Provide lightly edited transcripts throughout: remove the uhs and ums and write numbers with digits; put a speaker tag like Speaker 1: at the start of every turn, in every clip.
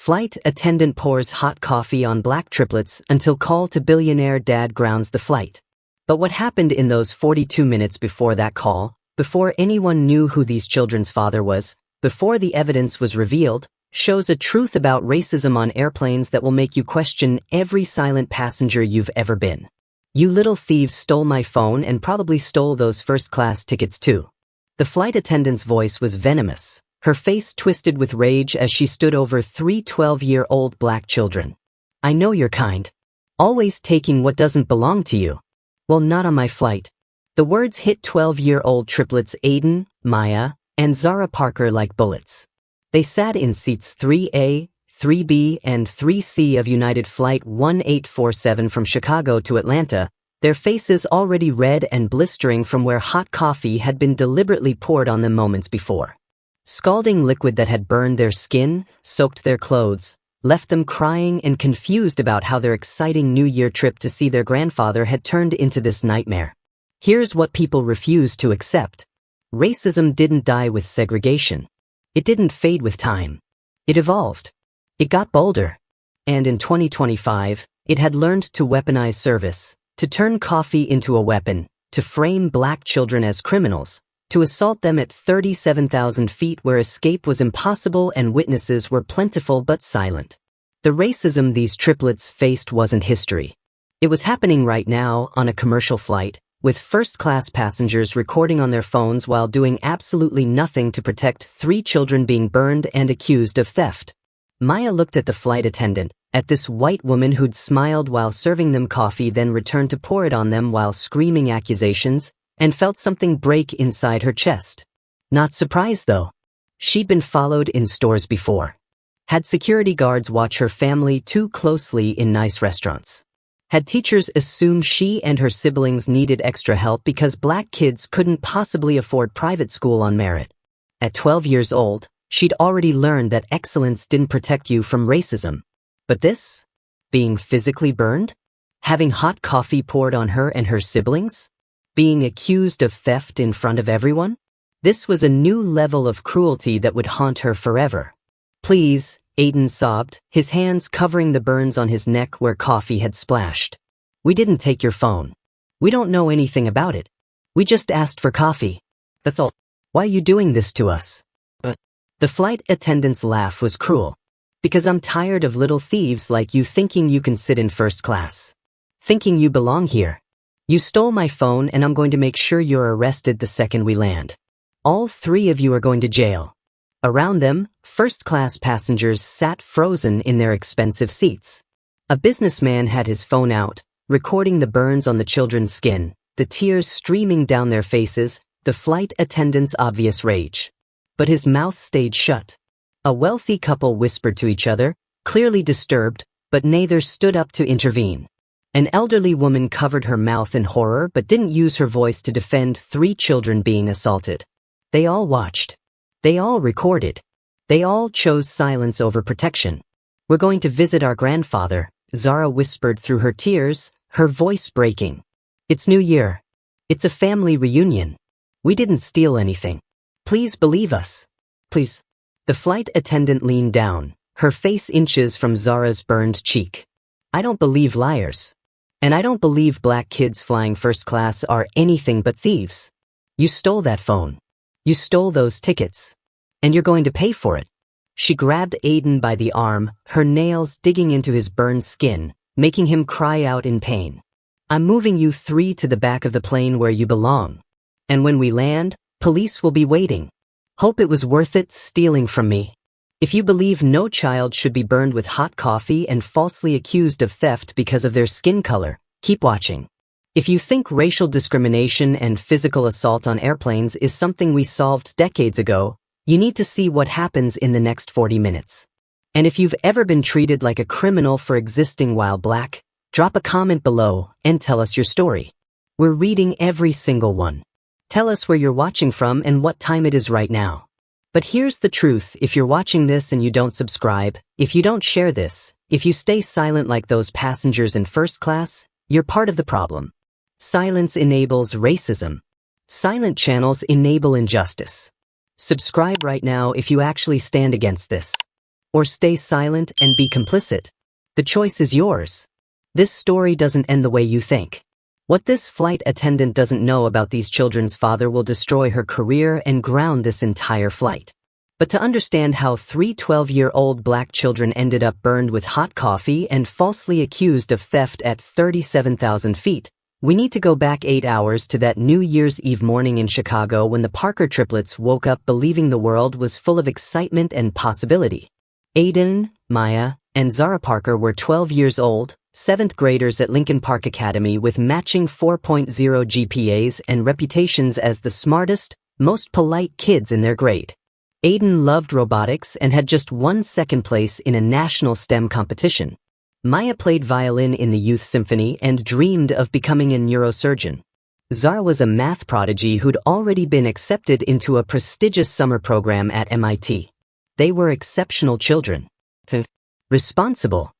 Speaker 1: Flight attendant pours hot coffee on black triplets until call to billionaire dad grounds the flight. But what happened in those 42 minutes before that call, before anyone knew who these children's father was, before the evidence was revealed, shows a truth about racism on airplanes that will make you question every silent passenger you've ever been. You little thieves stole my phone and probably stole those first-class tickets too. The flight attendant's voice was venomous, her face twisted with rage as she stood over 3 12-year-old black children. I know you're kind. Always taking what doesn't belong to you. Well, not on my flight. The words hit 12-year-old triplets Aiden, Maya, and Zara Parker like bullets. They sat in seats 3A, 3B, and 3C of United Flight 1847 from Chicago to Atlanta, their faces already red and blistering from where hot coffee had been deliberately poured on them moments before. Scalding liquid that had burned their skin, soaked their clothes, left them crying and confused about how their exciting New Year trip to see their grandfather had turned into this nightmare. Here's what people refuse to accept. Racism didn't die with segregation. It didn't fade with time. It evolved. It got bolder. And in 2025, it had learned to weaponize service, to turn coffee into a weapon, to frame black children as criminals, to assault them at 37,000 feet where escape was impossible and witnesses were plentiful but silent. The racism these triplets faced wasn't history. It was happening right now on a commercial flight, with first-class passengers recording on their phones while doing absolutely nothing to protect 3 children being burned and accused of theft. Maya looked at the flight attendant, at this white woman who'd smiled while serving them coffee then returned to pour it on them while screaming accusations, and felt something break inside her chest. Not surprised though. She'd been followed in stores before. Had security guards watch her family too closely in nice restaurants. Had teachers assumed she and her siblings needed extra help because black kids couldn't possibly afford private school on merit. At 12 years old, she'd already learned that excellence didn't protect you from racism. But this? Being physically burned? Having hot coffee poured on her and her siblings? Being accused of theft in front of everyone? This was a new level of cruelty that would haunt her forever. Please, Aiden sobbed, his hands covering the burns on his neck where coffee had splashed. We didn't take your phone. We don't know anything about it. We just asked for coffee. That's all. Why are you doing this to us? The flight attendant's laugh was cruel. Because I'm tired of little thieves like you thinking you can sit in first class. Thinking you belong here. You stole my phone and I'm going to make sure you're arrested the second we land. All 3 of you are going to jail. Around them, first-class passengers sat frozen in their expensive seats. A businessman had his phone out, recording the burns on the children's skin, the tears streaming down their faces, the flight attendant's obvious rage. But his mouth stayed shut. A wealthy couple whispered to each other, clearly disturbed, but neither stood up to intervene. An elderly woman covered her mouth in horror but didn't use her voice to defend 3 children being assaulted. They all watched. They all recorded. They all chose silence over protection. We're going to visit our grandfather, Zara whispered through her tears, her voice breaking. It's New Year. It's a family reunion. We didn't steal anything. Please believe us. Please. The flight attendant leaned down, her face inches from Zara's burned cheek. I don't believe liars. And I don't believe black kids flying first class are anything but thieves. You stole that phone. You stole those tickets. And you're going to pay for it. She grabbed Aiden by the arm, her nails digging into his burned skin, making him cry out in pain. I'm moving you 3 to the back of the plane where you belong. And when we land, police will be waiting. Hope it was worth it stealing from me. If you believe no child should be burned with hot coffee and falsely accused of theft because of their skin color, keep watching. If you think racial discrimination and physical assault on airplanes is something we solved decades ago, you need to see what happens in the next 40 minutes. And if you've ever been treated like a criminal for existing while black, drop a comment below and tell us your story. We're reading every single one. Tell us where you're watching from and what time it is right now. But here's the truth: if you're watching this and you don't subscribe, if you don't share this, if you stay silent like those passengers in first class, you're part of the problem. Silence enables racism. Silent channels enable injustice. Subscribe right now if you actually stand against this. or stay silent and be complicit? The choice is yours. This story doesn't end the way you think. What this flight attendant doesn't know about these children's father will destroy her career and ground this entire flight. But to understand how 3 12-year-old black children ended up burned with hot coffee and falsely accused of theft at 37,000 feet, we need to go back 8 hours to that New Year's Eve morning in Chicago when the Parker triplets woke up believing the world was full of excitement and possibility. Aiden, Maya, and Zara Parker were 12 years old, 7th graders at Lincoln Park Academy with matching 4.0 GPAs and reputations as the smartest, most polite kids in their grade. Aiden loved robotics and had just won second place in a national STEM competition. Maya played violin in the youth symphony and dreamed of becoming a neurosurgeon. Zara was a math prodigy who'd already been accepted into a prestigious summer program at MIT. They were exceptional children. Responsible.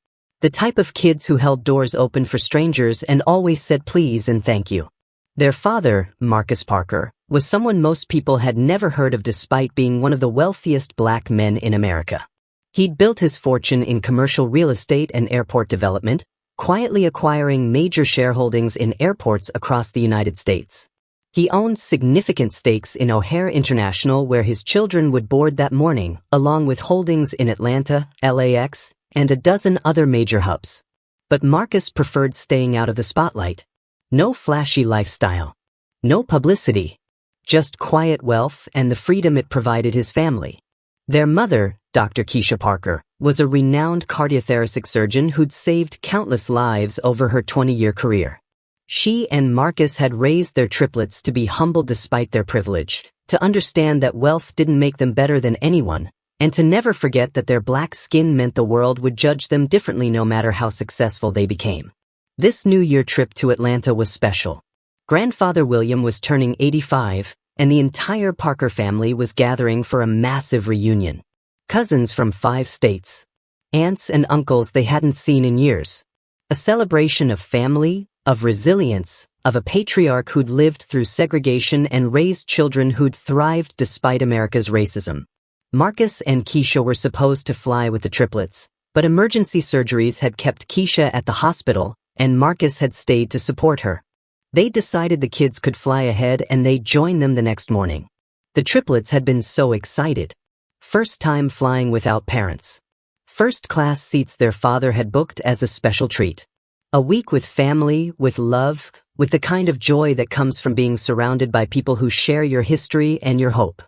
Speaker 1: The type of kids who held doors open for strangers and always said please and thank you. Their father, Marcus Parker, was someone most people had never heard of despite being one of the wealthiest black men in America. He'd built his fortune in commercial real estate and airport development, quietly acquiring major shareholdings in airports across the United States. He owned significant stakes in O'Hare International where his children would board that morning, along with holdings in Atlanta, LAX, and a dozen other major hubs. But Marcus preferred staying out of the spotlight. No flashy lifestyle. No publicity. Just quiet wealth and the freedom it provided his family. Their mother, Dr. Keisha Parker, was a renowned cardiothoracic surgeon who'd saved countless lives over her 20-year career. She and Marcus had raised their triplets to be humble despite their privilege, to understand that wealth didn't make them better than anyone, and to never forget that their black skin meant the world would judge them differently no matter how successful they became. This New Year trip to Atlanta was special. Grandfather William was turning 85, and the entire Parker family was gathering for a massive reunion. Cousins from 5 states. Aunts and uncles they hadn't seen in years. A celebration of family, of resilience, of a patriarch who'd lived through segregation and raised children who'd thrived despite America's racism. Marcus and Keisha were supposed to fly with the triplets, but emergency surgeries had kept Keisha at the hospital, and Marcus had stayed to support her. They decided the kids could fly ahead and they joined them the next morning. The triplets had been so excited. First time flying without parents. First-class seats their father had booked as a special treat. A week with family, with love, with the kind of joy that comes from being surrounded by people who share your history and your hope.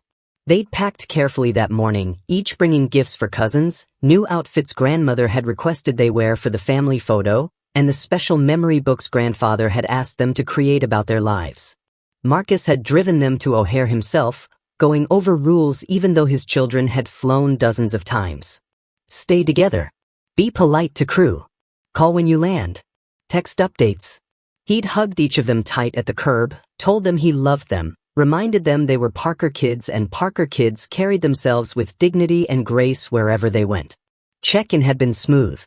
Speaker 1: They'd packed carefully that morning, each bringing gifts for cousins, new outfits grandmother had requested they wear for the family photo, and the special memory books grandfather had asked them to create about their lives. Marcus had driven them to O'Hare himself, going over rules even though his children had flown dozens of times. Stay together. Be polite to crew. Call when you land. Text updates. He'd hugged each of them tight at the curb, told them he loved them, reminded them they were Parker kids and Parker kids carried themselves with dignity and grace wherever they went. Check-in had been smooth.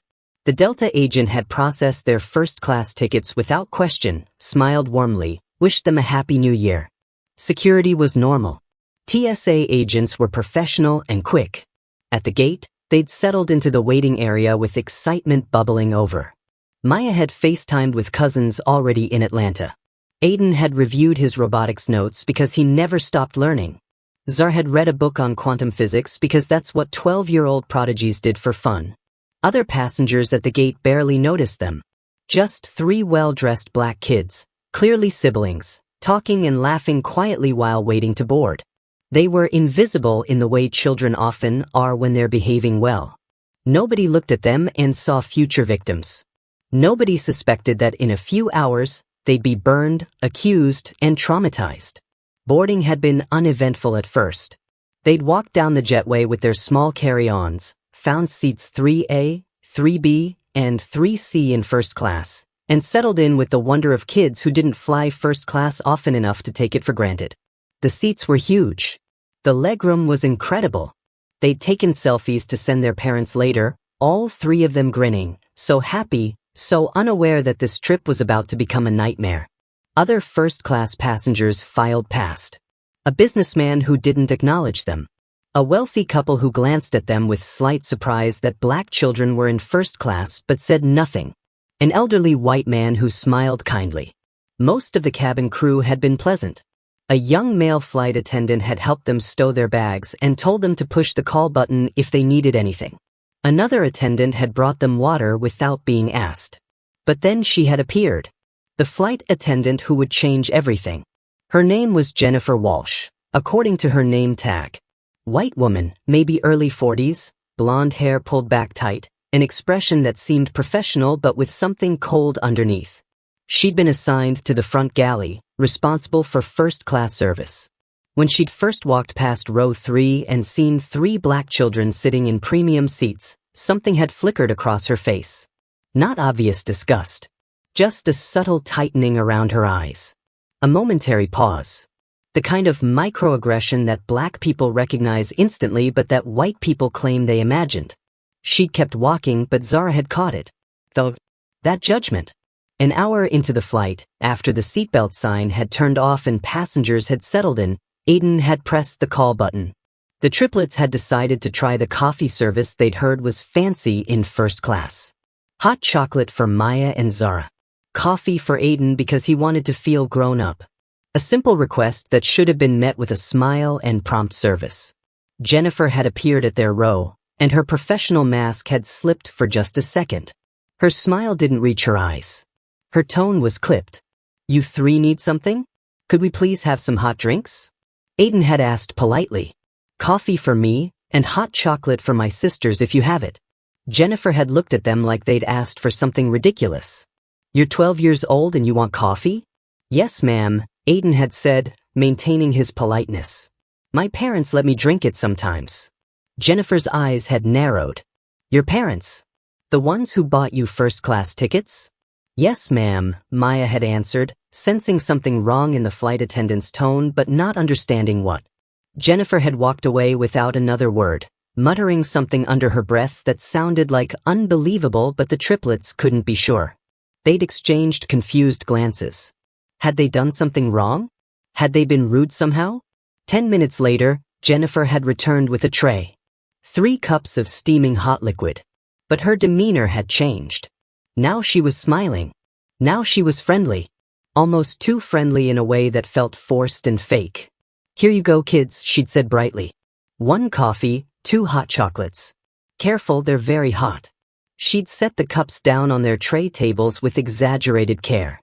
Speaker 1: The Delta agent had processed their first-class tickets without question, smiled warmly, wished them a happy new year. Security was normal. TSA agents were professional and quick. At the gate, they'd settled into the waiting area with excitement bubbling over. Maya had FaceTimed with cousins already in Atlanta. Aiden had reviewed his robotics notes because he never stopped learning. Zara had read a book on quantum physics because that's what 12-year-old prodigies did for fun. Other passengers at the gate barely noticed them. Just 3 well-dressed black kids, clearly siblings, talking and laughing quietly while waiting to board. They were invisible in the way children often are when they're behaving well. Nobody looked at them and saw future victims. Nobody suspected that in a few hours, they'd be burned, accused, and traumatized. Boarding had been uneventful at first. They'd walked down the jetway with their small carry-ons, found seats 3A, 3B, and 3C in first class, and settled in with the wonder of kids who didn't fly first class often enough to take it for granted. The seats were huge. The legroom was incredible. They'd taken selfies to send their parents later, all 3 of them grinning, so happy, so unaware that this trip was about to become a nightmare. Other first-class passengers filed past. A businessman who didn't acknowledge them. A wealthy couple who glanced at them with slight surprise that black children were in first class but said nothing. An elderly white man who smiled kindly. Most of the cabin crew had been pleasant. A young male flight attendant had helped them stow their bags and told them to push the call button if they needed anything. Another attendant had brought them water without being asked. But then she had appeared. The flight attendant who would change everything. Her name was Jennifer Walsh, according to her name tag. White woman, maybe early 40s, blonde hair pulled back tight, an expression that seemed professional but with something cold underneath. She'd been assigned to the front galley, responsible for first-class service. When she'd first walked past row 3 and seen 3 black children sitting in premium seats, something had flickered across her face. Not obvious disgust. Just a subtle tightening around her eyes. A momentary pause. The kind of microaggression that black people recognize instantly but that white people claim they imagined. She'd kept walking but Zara had caught it. Though, that judgment. An hour into the flight, after the seatbelt sign had turned off and passengers had settled in, Aiden had pressed the call button. The triplets had decided to try the coffee service they'd heard was fancy in first class. Hot chocolate for Maya and Zara. Coffee for Aiden because he wanted to feel grown up. A simple request that should have been met with a smile and prompt service. Jennifer had appeared at their row, and her professional mask had slipped for just a second. Her smile didn't reach her eyes. Her tone was clipped. "You 3 need something? Could we please have some hot drinks?" Aiden had asked politely. "Coffee for me, and hot chocolate for my sisters if you have it." Jennifer had looked at them like they'd asked for something ridiculous. "You're 12 years old and you want coffee?" "Yes, ma'am," Aiden had said, maintaining his politeness. "My parents let me drink it sometimes." Jennifer's eyes had narrowed. "Your parents? The ones who bought you first-class tickets?" "Yes, ma'am," Maya had answered, sensing something wrong in the flight attendant's tone but not understanding what. Jennifer had walked away without another word, muttering something under her breath that sounded like unbelievable but the triplets couldn't be sure. They'd exchanged confused glances. Had they done something wrong? Had they been rude somehow? 10 minutes later, Jennifer had returned with a tray. 3 cups of steaming hot liquid. But her demeanor had changed. Now she was smiling. Now she was friendly. Almost too friendly in a way that felt forced and fake. "Here you go, kids," she'd said brightly. 1 coffee, 2 hot chocolates. Careful, they're very hot. She'd set the cups down on their tray tables with exaggerated care.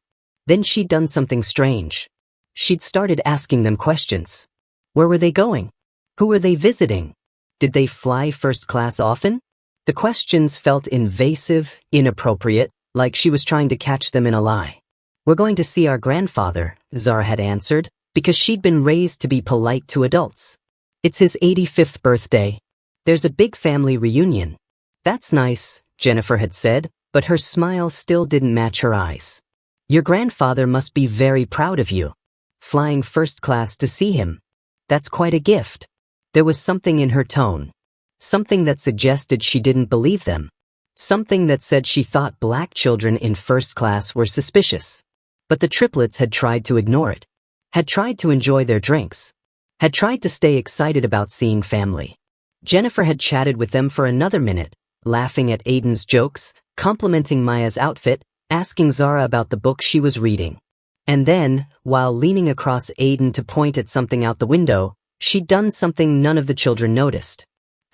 Speaker 1: Then she'd done something strange. She'd started asking them questions. Where were they going? Who were they visiting? Did they fly first class often? The questions felt invasive, inappropriate, like she was trying to catch them in a lie. "We're going to see our grandfather," Zara had answered, because she'd been raised to be polite to adults. "It's his 85th birthday. There's a big family reunion." "That's nice," Jennifer had said, but her smile still didn't match her eyes. "Your grandfather must be very proud of you. Flying first class to see him. That's quite a gift." There was something in her tone. Something that suggested she didn't believe them. Something that said she thought black children in first class were suspicious. But the triplets had tried to ignore it. Had tried to enjoy their drinks. Had tried to stay excited about seeing family. Jennifer had chatted with them for another minute, laughing at Aiden's jokes, complimenting Maya's outfit, asking Zara about the book she was reading. And then, while leaning across Aiden to point at something out the window, she'd done something none of the children noticed.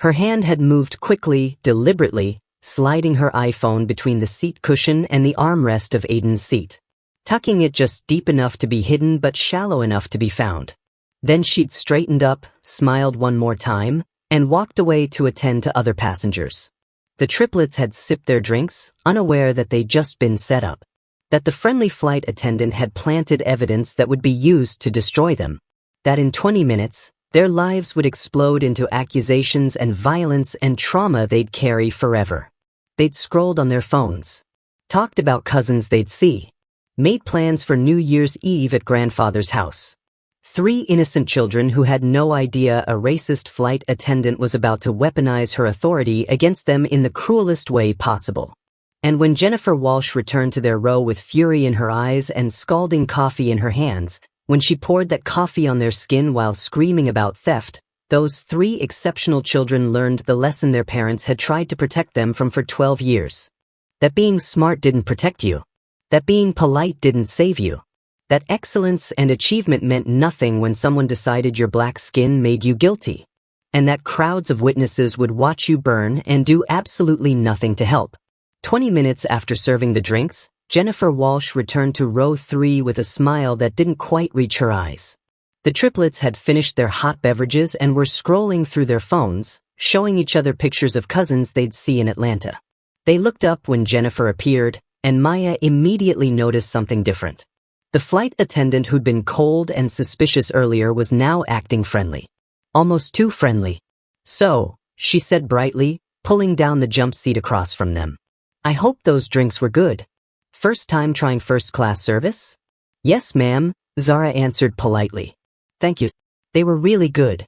Speaker 1: Her hand had moved quickly, deliberately, sliding her iPhone between the seat cushion and the armrest of Aiden's seat. Tucking it just deep enough to be hidden but shallow enough to be found. Then she'd straightened up, smiled one more time, and walked away to attend to other passengers. The triplets had sipped their drinks, unaware that they'd just been set up. That the friendly flight attendant had planted evidence that would be used to destroy them. That in 20 minutes, their lives would explode into accusations and violence and trauma they'd carry forever. They'd scrolled on their phones. Talked about cousins they'd see. Made plans for New Year's Eve at grandfather's house. 3 innocent children who had no idea a racist flight attendant was about to weaponize her authority against them in the cruelest way possible. And when Jennifer Walsh returned to their row with fury in her eyes and scalding coffee in her hands, when she poured that coffee on their skin while screaming about theft, Those 3 exceptional children learned the lesson their parents had tried to protect them from for 12 years. That being smart didn't protect you. That being polite didn't save you. That excellence and achievement meant nothing when someone decided your black skin made you guilty. And that crowds of witnesses would watch you burn and do absolutely nothing to help. 20 minutes after serving the drinks, Jennifer Walsh returned to row 3 with a smile that didn't quite reach her eyes. The triplets had finished their hot beverages and were scrolling through their phones, showing each other pictures of cousins they'd see in Atlanta. They looked up when Jennifer appeared, and Maya immediately noticed something different. The flight attendant who'd been cold and suspicious earlier was now acting friendly. Almost too friendly. "So," she said brightly, pulling down the jump seat across from them. "I hope those drinks were good. First time trying first-class service?" "Yes, ma'am," Zara answered politely. "Thank you. They were really good."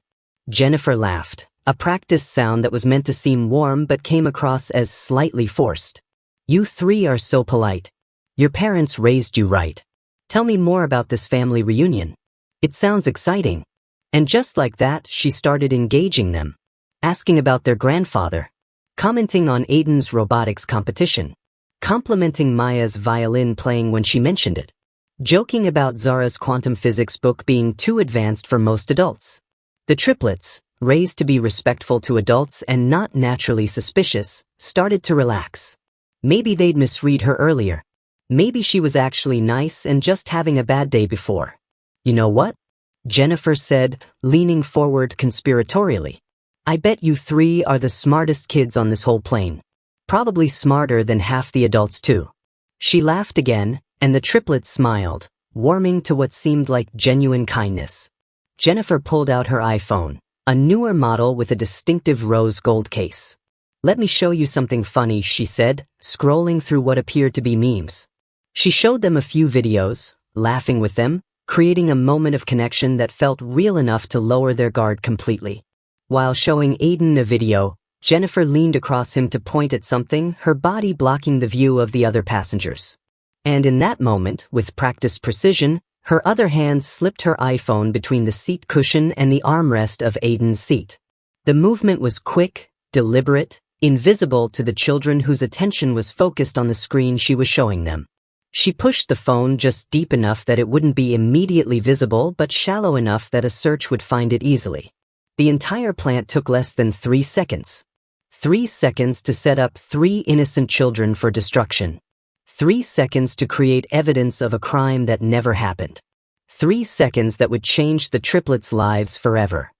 Speaker 1: Jennifer laughed, a practiced sound that was meant to seem warm but came across as slightly forced. "You 3 are so polite. Your parents raised you right. Tell me more about this family reunion. It sounds exciting." And just like that, she started engaging them, asking about their grandfather, commenting on Aiden's robotics competition, complimenting Maya's violin playing when she mentioned it, joking about Zara's quantum physics book being too advanced for most adults. The triplets, raised to be respectful to adults and not naturally suspicious, started to relax. Maybe they'd misread her earlier. Maybe she was actually nice and just having a bad day before. "You know what?" Jennifer said, leaning forward conspiratorially. "I bet you 3 are the smartest kids on this whole plane. Probably smarter than half the adults too." She laughed again, and the triplets smiled, warming to what seemed like genuine kindness. Jennifer pulled out her iPhone, a newer model with a distinctive rose gold case. "Let me show you something funny," she said, scrolling through what appeared to be memes. She showed them a few videos, laughing with them, creating a moment of connection that felt real enough to lower their guard completely. While showing Aiden a video, Jennifer leaned across him to point at something, her body blocking the view of the other passengers. And in that moment, with practiced precision, her other hand slipped her iPhone between the seat cushion and the armrest of Aiden's seat. The movement was quick, deliberate, invisible to the children whose attention was focused on the screen she was showing them. She pushed the phone just deep enough that it wouldn't be immediately visible but shallow enough that a search would find it easily. The entire plant took less than 3 seconds. 3 seconds to set up 3 innocent children for destruction. 3 seconds to create evidence of a crime that never happened. 3 seconds that would change the triplets' lives forever.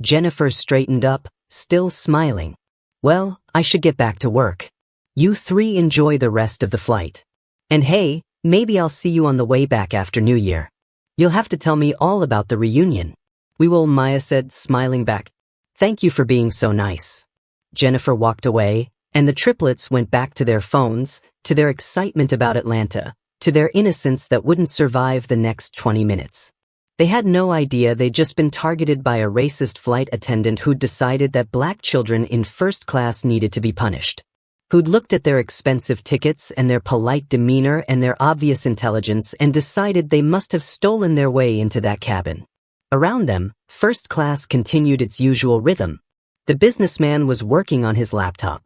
Speaker 1: Jennifer straightened up, still smiling. "Well, I should get back to work. You 3 enjoy the rest of the flight. And hey, maybe I'll see you on the way back after New Year. You'll have to tell me all about the reunion." "We will," Maya said, smiling back. "Thank you for being so nice." Jennifer walked away, and the triplets went back to their phones, to their excitement about Atlanta, to their innocence that wouldn't survive the next 20 minutes. They had no idea they'd just been targeted by a racist flight attendant who'd decided that black children in first class needed to be punished. Who'd looked at their expensive tickets and their polite demeanor and their obvious intelligence and decided they must have stolen their way into that cabin. Around them, first class continued its usual rhythm. The businessman was working on his laptop.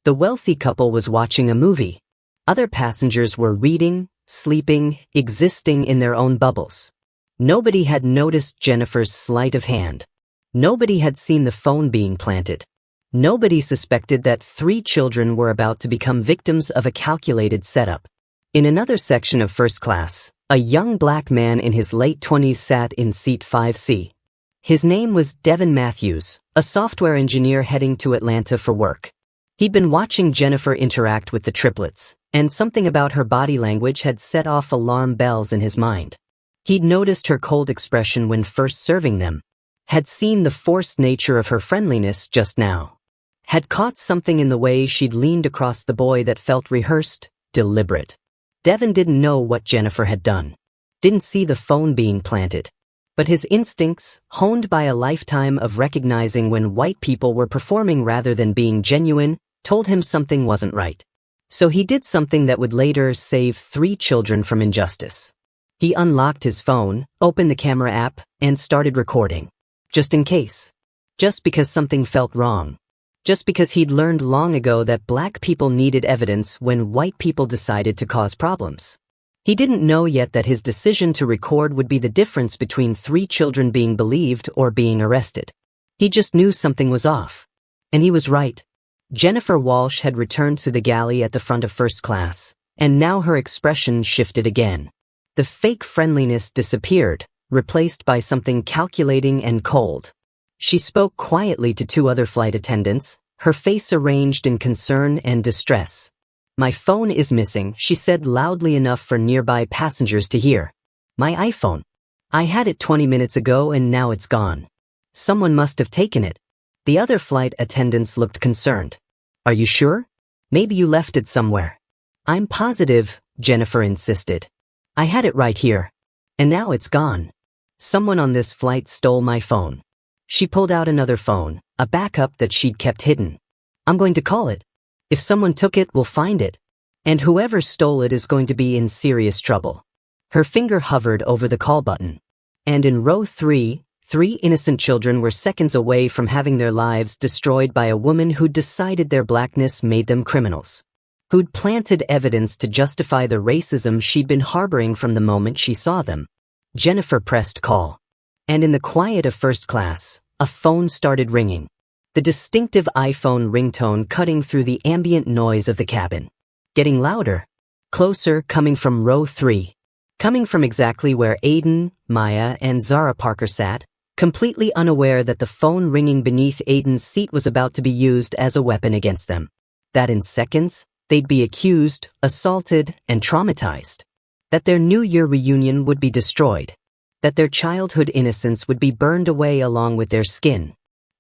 Speaker 1: The wealthy couple was watching a movie. Other passengers were reading, sleeping, existing in their own bubbles. Nobody had noticed Jennifer's sleight of hand. Nobody had seen the phone being planted. Nobody suspected that 3 children were about to become victims of a calculated setup. In another section of first class, a young black man in his late 20s sat in seat 5C. His name was Devin Matthews, a software engineer heading to Atlanta for work. He'd been watching Jennifer interact with the triplets, and something about her body language had set off alarm bells in his mind. He'd noticed her cold expression when first serving them, had seen the forced nature of her friendliness just now. Had caught something in the way she'd leaned across the boy that felt rehearsed, deliberate. Devin didn't know what Jennifer had done. Didn't see the phone being planted. But his instincts, honed by a lifetime of recognizing when white people were performing rather than being genuine, told him something wasn't right. So he did something that would later save 3 children from injustice. He unlocked his phone, opened the camera app, and started recording. Just in case. Just because something felt wrong. Just because he'd learned long ago that black people needed evidence when white people decided to cause problems. He didn't know yet that his decision to record would be the difference between 3 children being believed or being arrested. He just knew something was off. And he was right. Jennifer Walsh had returned to the galley at the front of first class, and now her expression shifted again. The fake friendliness disappeared, replaced by something calculating and cold. She spoke quietly to 2 other flight attendants, her face arranged in concern and distress. "My phone is missing," she said loudly enough for nearby passengers to hear. "My iPhone. I had it 20 minutes ago and now it's gone. Someone must have taken it." The other flight attendants looked concerned. "Are you sure? Maybe you left it somewhere." "I'm positive," Jennifer insisted. "I had it right here. And now it's gone. Someone on this flight stole my phone." She pulled out another phone, a backup that she'd kept hidden. "I'm going to call it. If someone took it, we'll find it. And whoever stole it is going to be in serious trouble." Her finger hovered over the call button. And in row 3, 3 innocent children were seconds away from having their lives destroyed by a woman who'd decided their blackness made them criminals. Who'd planted evidence to justify the racism she'd been harboring from the moment she saw them. Jennifer pressed call. And in the quiet of first class, a phone started ringing. The distinctive iPhone ringtone cutting through the ambient noise of the cabin. Getting louder. Closer, coming from row 3. Coming from exactly where Aiden, Maya, and Zara Parker sat, completely unaware that the phone ringing beneath Aiden's seat was about to be used as a weapon against them. That in seconds, they'd be accused, assaulted, and traumatized. That their New Year reunion would be destroyed. That their childhood innocence would be burned away along with their skin.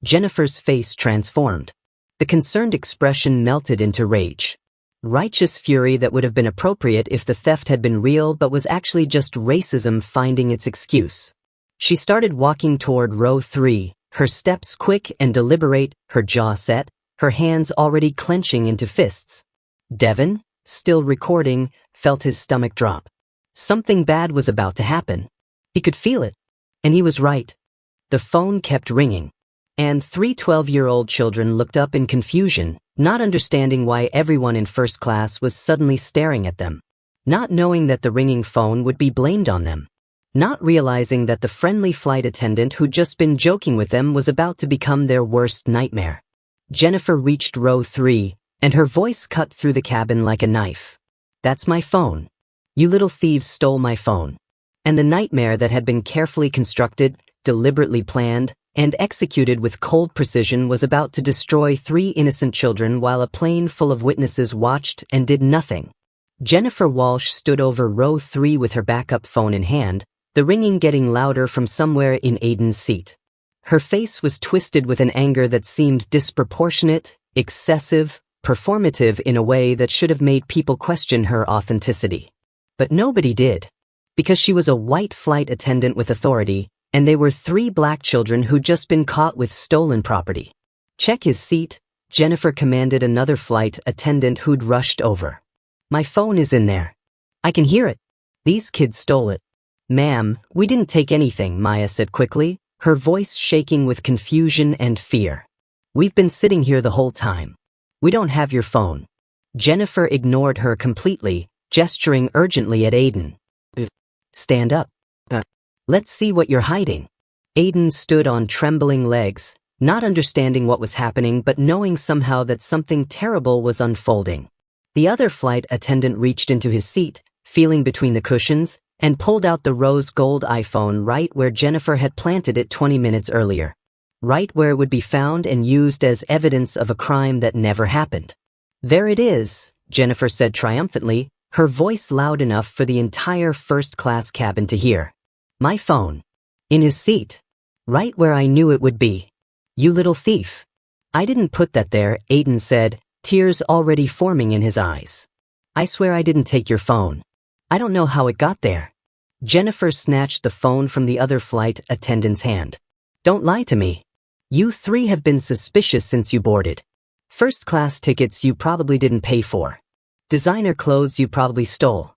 Speaker 1: Jennifer's face transformed. The concerned expression melted into rage. Righteous fury that would have been appropriate if the theft had been real but was actually just racism finding its excuse. She started walking toward row 3, her steps quick and deliberate, her jaw set, her hands already clenching into fists. Devin, still recording, felt his stomach drop. Something bad was about to happen. He could feel it. And he was right. The phone kept ringing. And 3 12-year-old children looked up in confusion, not understanding why everyone in first class was suddenly staring at them. Not knowing that the ringing phone would be blamed on them. Not realizing that the friendly flight attendant who'd just been joking with them was about to become their worst nightmare. Jennifer reached row 3, and her voice cut through the cabin like a knife. "That's my phone. You little thieves stole my phone." And the nightmare that had been carefully constructed, deliberately planned, and executed with cold precision was about to destroy 3 innocent children while a plane full of witnesses watched and did nothing. Jennifer Walsh stood over row 3 with her backup phone in hand, the ringing getting louder from somewhere in Aiden's seat. Her face was twisted with an anger that seemed disproportionate, excessive, performative in a way that should have made people question her authenticity. But nobody did. Because she was a white flight attendant with authority, and they were 3 black children who'd just been caught with stolen property. "Check his seat," Jennifer commanded another flight attendant who'd rushed over. "My phone is in there. I can hear it. These kids stole it." "Ma'am, we didn't take anything," Maya said quickly, her voice shaking with confusion and fear. "We've been sitting here the whole time. We don't have your phone." Jennifer ignored her completely, gesturing urgently at Aiden. "Stand up. Let's see what you're hiding." Aiden stood on trembling legs, not understanding what was happening but knowing somehow that something terrible was unfolding. The other flight attendant reached into his seat, feeling between the cushions, and pulled out the rose gold iPhone right where Jennifer had planted it 20 minutes earlier. Right where it would be found and used as evidence of a crime that never happened. "There it is," Jennifer said triumphantly, her voice loud enough for the entire first-class cabin to hear. "My phone. In his seat. Right where I knew it would be. You little thief." "I didn't put that there," Aiden said, tears already forming in his eyes. "I swear I didn't take your phone. I don't know how it got there." Jennifer snatched the phone from the other flight attendant's hand. "Don't lie to me. You 3 have been suspicious since you boarded. First-class tickets you probably didn't pay for. Designer clothes you probably stole.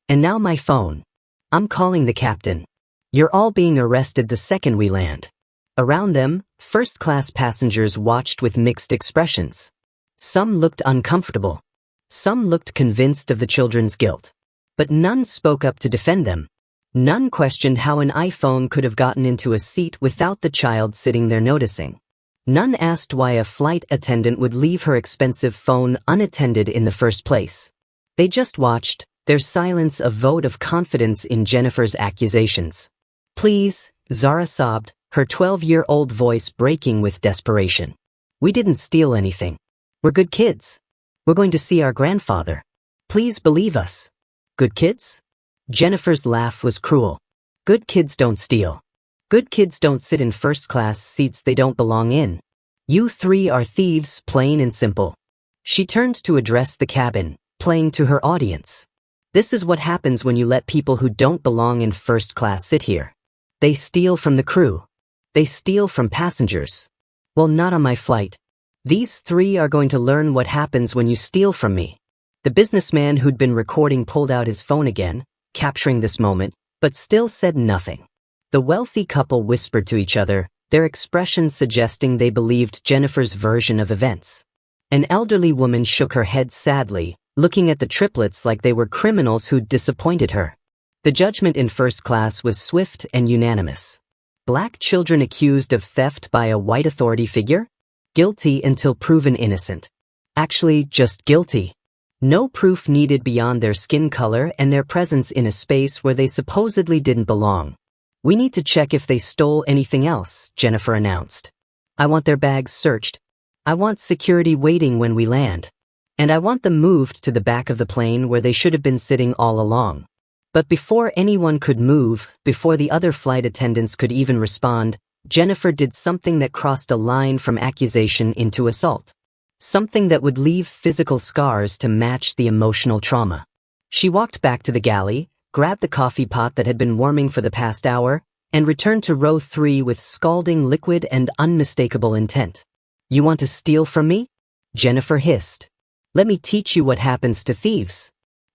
Speaker 1: And now my phone. I'm calling the captain. You're all being arrested the second we land." Around them, First-class passengers watched with mixed expressions. Some looked uncomfortable. Some looked convinced of the children's guilt. But none spoke up to defend them. None questioned how an iPhone could have gotten into a seat without the child sitting there noticing. None asked why a flight attendant would leave her expensive phone unattended in the first place. They just watched, their silence a vote of confidence in Jennifer's accusations. "Please," Zara sobbed, her 12-year-old voice breaking with desperation. "We didn't steal anything. We're good kids. We're going to see our grandfather. Please believe us." "Good kids?" Jennifer's laugh was cruel. "Good kids don't steal. Good kids don't sit in first-class seats they don't belong in. You three are thieves, plain and simple." She turned to address the cabin, playing to her audience. "This is what happens when you let people who don't belong in first class sit here. They steal from the crew. They steal from passengers. Well, not on my flight. These three are going to learn what happens when you steal from me." The businessman who'd been recording pulled out his phone again, capturing this moment, but still said nothing. The wealthy couple whispered to each other, their expressions suggesting they believed Jennifer's version of events. An elderly woman shook her head sadly, looking at the triplets like they were criminals who'd disappointed her. The judgment in first class was swift and unanimous. Black children accused of theft by a white authority figure? Guilty until proven innocent. Actually, just guilty. No proof needed beyond their skin color and their presence in a space where they supposedly didn't belong. "We need to check if they stole anything else," Jennifer announced. "I want their bags searched. I want security waiting when we land. And I want them moved to the back of the plane where they should have been sitting all along." But before anyone could move, before the other flight attendants could even respond, Jennifer did something that crossed a line from accusation into assault. Something that would leave physical scars to match the emotional trauma. She walked back to the galley, grabbed the coffee pot that had been warming for the past hour, and returned to row 3 with scalding liquid and unmistakable intent. "You want to steal from me?" Jennifer hissed. "Let me teach you what happens to thieves."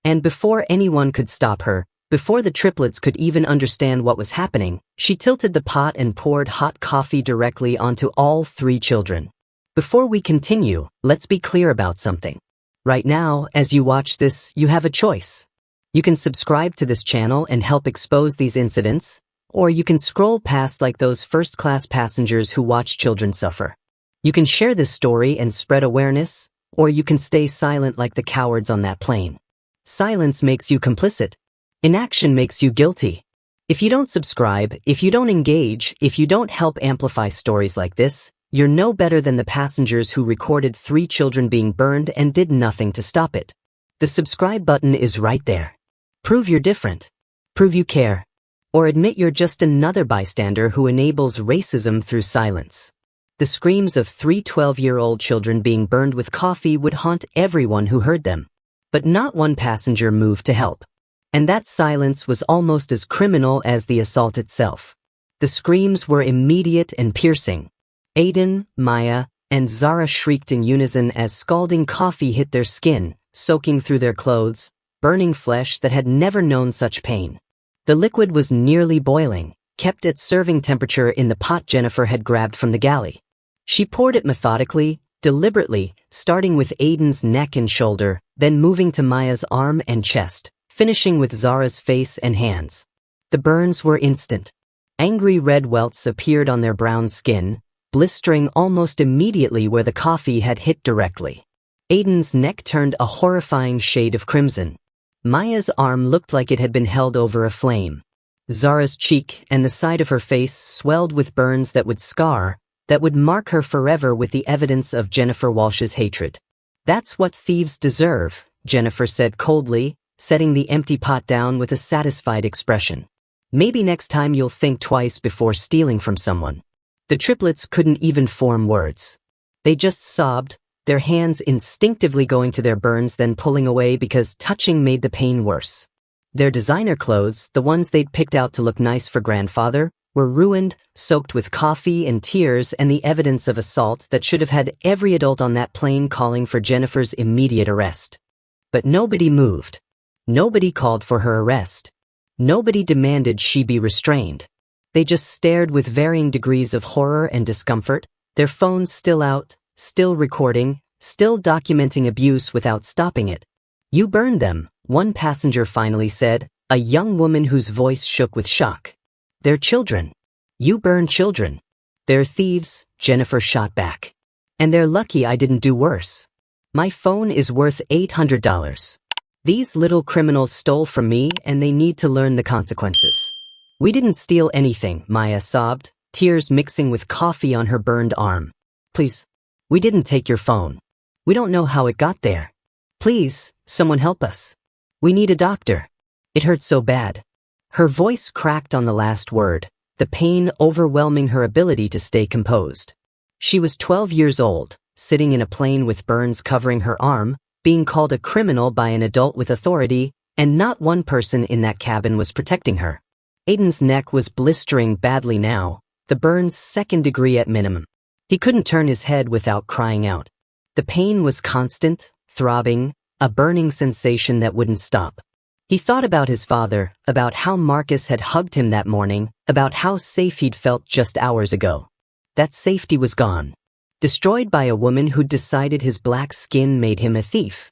Speaker 1: And before anyone could stop her, before the triplets could even understand what was happening, she tilted the pot and poured hot coffee directly onto all 3 children. Before we continue, let's be clear about something. Right now, as you watch this, you have a choice. You can subscribe to this channel and help expose these incidents, or you can scroll past like those first-class passengers who watch children suffer. You can share this story and spread awareness, or you can stay silent like the cowards on that plane. Silence makes you complicit. Inaction makes you guilty. If you don't subscribe, if you don't engage, if you don't help amplify stories like this, you're no better than the passengers who recorded 3 children being burned and did nothing to stop it. The subscribe button is right there. Prove you're different. Prove you care. Or admit you're just another bystander who enables racism through silence. The screams of 3 12-year-old children being burned with coffee would haunt everyone who heard them. But not one passenger moved to help. And that silence was almost as criminal as the assault itself. The screams were immediate and piercing. Aiden, Maya, and Zara shrieked in unison as scalding coffee hit their skin, soaking through their clothes, burning flesh that had never known such pain. The liquid was nearly boiling, kept at serving temperature in the pot Jennifer had grabbed from the galley. She poured it methodically, deliberately, starting with Aiden's neck and shoulder, then moving to Maya's arm and chest, finishing with Zara's face and hands. The burns were instant. Angry red welts appeared on their brown skin, blistering almost immediately where the coffee had hit directly. Aiden's neck turned a horrifying shade of crimson. Maya's arm looked like it had been held over a flame. Zara's cheek and the side of her face swelled with burns that would scar, that would mark her forever with the evidence of Jennifer Walsh's hatred. "That's what thieves deserve," Jennifer said coldly, setting the empty pot down with a satisfied expression. "Maybe next time you'll think twice before stealing from someone." The triplets couldn't even form words. They just sobbed, their hands instinctively going to their burns then pulling away because touching made the pain worse. Their designer clothes, the ones they'd picked out to look nice for grandfather, were ruined, soaked with coffee and tears and the evidence of assault that should have had every adult on that plane calling for Jennifer's immediate arrest. But nobody moved. Nobody called for her arrest. Nobody demanded she be restrained. They just stared with varying degrees of horror and discomfort, their phones still out, still recording, still documenting abuse without stopping it. "You burned them," one passenger finally said, a young woman whose voice shook with shock. "They're children. You burn children." "They're thieves," Jennifer shot back. "And they're lucky I didn't do worse. My phone is worth $800. These little criminals stole from me and they need to learn the consequences." "We didn't steal anything," Maya sobbed, tears mixing with coffee on her burned arm. "Please. We didn't take your phone. We don't know how it got there. Please, someone help us. We need a doctor. It hurts so bad." Her voice cracked on the last word, the pain overwhelming her ability to stay composed. She was 12 years old, sitting in a plane with burns covering her arm, being called a criminal by an adult with authority, and not one person in that cabin was protecting her. Aiden's neck was blistering badly now, the burns second degree at minimum. He couldn't turn his head without crying out. The pain was constant, throbbing, a burning sensation that wouldn't stop. He thought about his father, about how Marcus had hugged him that morning, about how safe he'd felt just hours ago. That safety was gone. Destroyed by a woman who'd decided his black skin made him a thief.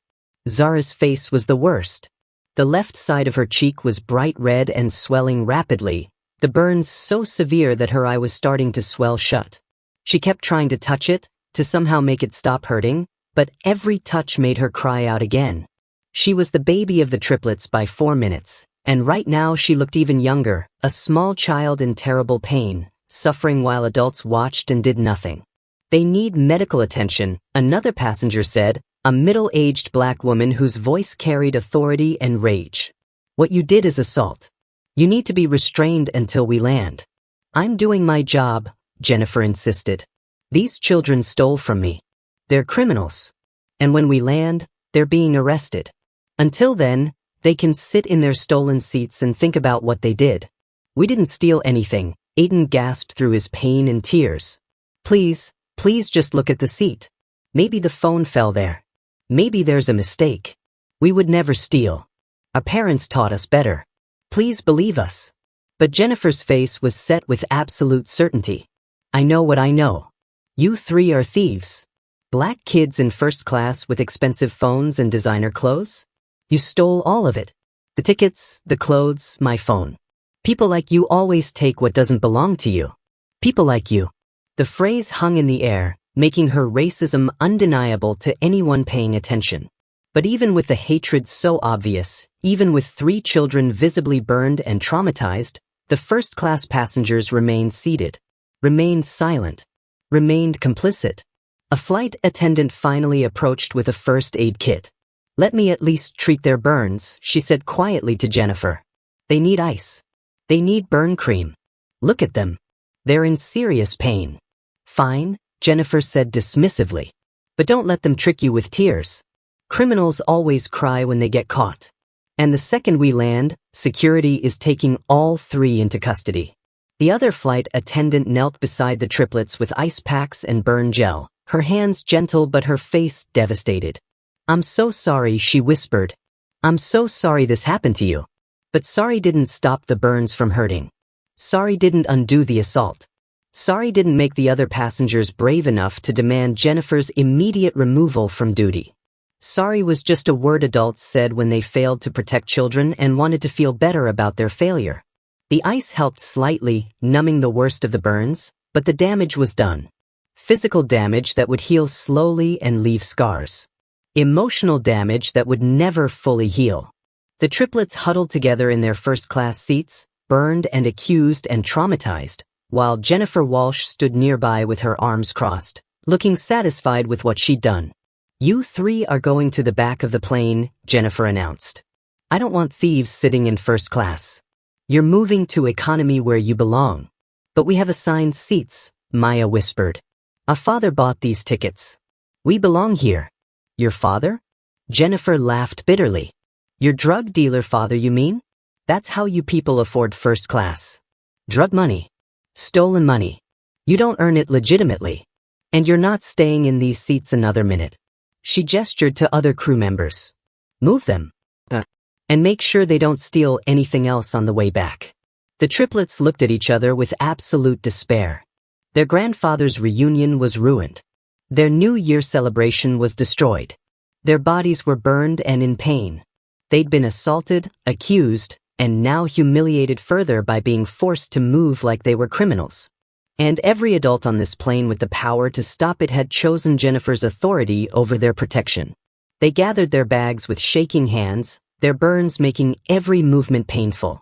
Speaker 1: Zara's face was the worst. The left side of her cheek was bright red and swelling rapidly, the burns so severe that her eye was starting to swell shut. She kept trying to touch it, to somehow make it stop hurting, but every touch made her cry out again. She was the baby of the triplets by 4 minutes, and right now she looked even younger, a small child in terrible pain, suffering while adults watched and did nothing. "They need medical attention," another passenger said, a middle-aged black woman whose voice carried authority and rage. "What you did is assault. You need to be restrained until we land." "I'm doing my job," Jennifer insisted. "These children stole from me. They're criminals. And when we land, they're being arrested. Until then, they can sit in their stolen seats and think about what they did." "We didn't steal anything," Aiden gasped through his pain and tears. Please just look at the seat. Maybe the phone fell there. Maybe there's a mistake. We would never steal. Our parents taught us better. Please believe us." But Jennifer's face was set with absolute certainty. "I know what I know. You 3 are thieves. Black kids in first class with expensive phones and designer clothes? You stole all of it. The tickets, the clothes, my phone. People like you always take what doesn't belong to you. People like you." The phrase hung in the air, making her racism undeniable to anyone paying attention. But even with the hatred so obvious, even with 3 children visibly burned and traumatized, the first-class passengers remained seated, remained silent, remained complicit. A flight attendant finally approached with a first aid kit. "Let me at least treat their burns," she said quietly to Jennifer. "They need ice. They need burn cream. Look at them. They're in serious pain." "Fine," Jennifer said dismissively. "But don't let them trick you with tears. Criminals always cry when they get caught. And the second we land, security is taking all 3 into custody." The other flight attendant knelt beside the triplets with ice packs and burn gel, her hands gentle but her face devastated. "I'm so sorry," she whispered. "I'm so sorry this happened to you. But sorry didn't stop the burns from hurting. Sorry didn't undo the assault. Sorry didn't make the other passengers brave enough to demand Jennifer's immediate removal from duty. Sorry was just a word adults said when they failed to protect children and wanted to feel better about their failure. The ice helped slightly, numbing the worst of the burns, but the damage was done. Physical damage that would heal slowly and leave scars. Emotional damage that would never fully heal. The triplets huddled together in their first-class seats, burned and accused and traumatized, while Jennifer Walsh stood nearby with her arms crossed, looking satisfied with what she'd done. "You 3 are going to the back of the plane," Jennifer announced. "I don't want thieves sitting in first class. You're moving to economy where you belong." "But we have assigned seats," Maya whispered. "Our father bought these tickets. We belong here." "Your father?" Jennifer laughed bitterly. "Your drug dealer father, you mean? That's how you people afford first class. Drug money. Stolen money. You don't earn it legitimately. And you're not staying in these seats another minute." She gestured to other crew members. "Move them. And make sure they don't steal anything else on the way back." The triplets looked at each other with absolute despair. Their grandfather's reunion was ruined. Their New Year celebration was destroyed. Their bodies were burned and in pain. They'd been assaulted, accused, and now humiliated further by being forced to move like they were criminals. And every adult on this plane with the power to stop it had chosen Jennifer's authority over their protection. They gathered their bags with shaking hands, their burns making every movement painful.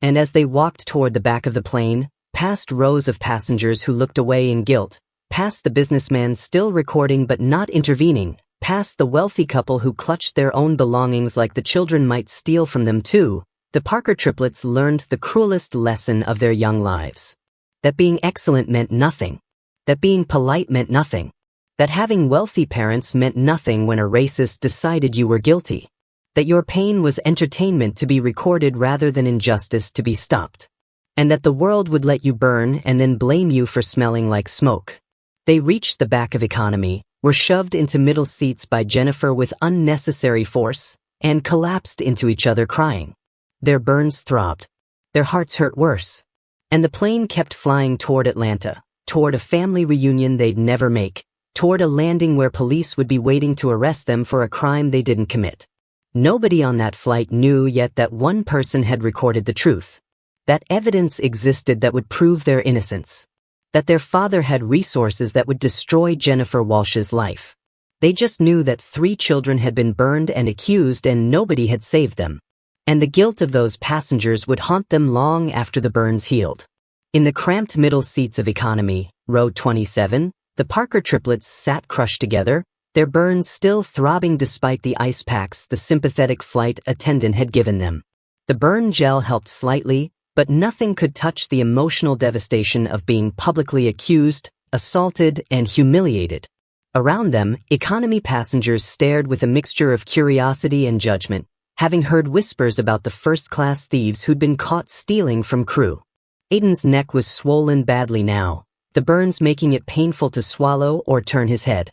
Speaker 1: And as they walked toward the back of the plane, past rows of passengers who looked away in guilt, past the businessman still recording but not intervening, past the wealthy couple who clutched their own belongings like the children might steal from them too, the Parker triplets learned the cruelest lesson of their young lives. That being excellent meant nothing. That being polite meant nothing. That having wealthy parents meant nothing when a racist decided you were guilty. That your pain was entertainment to be recorded rather than injustice to be stopped. And that the world would let you burn and then blame you for smelling like smoke. They reached the back of economy, were shoved into middle seats by Jennifer with unnecessary force, and collapsed into each other crying. Their burns throbbed. Their hearts hurt worse. And the plane kept flying toward Atlanta, toward a family reunion they'd never make, toward a landing where police would be waiting to arrest them for a crime they didn't commit. Nobody on that flight knew yet that one person had recorded the truth. That evidence existed that would prove their innocence. That their father had resources that would destroy Jennifer Walsh's life. They just knew that 3 children had been burned and accused and nobody had saved them. And the guilt of those passengers would haunt them long after the burns healed. In the cramped middle seats of economy, row 27, the Parker triplets sat crushed together, their burns still throbbing despite the ice packs the sympathetic flight attendant had given them. The burn gel helped slightly, but nothing could touch the emotional devastation of being publicly accused, assaulted, and humiliated. Around them, economy passengers stared with a mixture of curiosity and judgment, having heard whispers about the first-class thieves who'd been caught stealing from crew. Aiden's neck was swollen badly now, the burns making it painful to swallow or turn his head.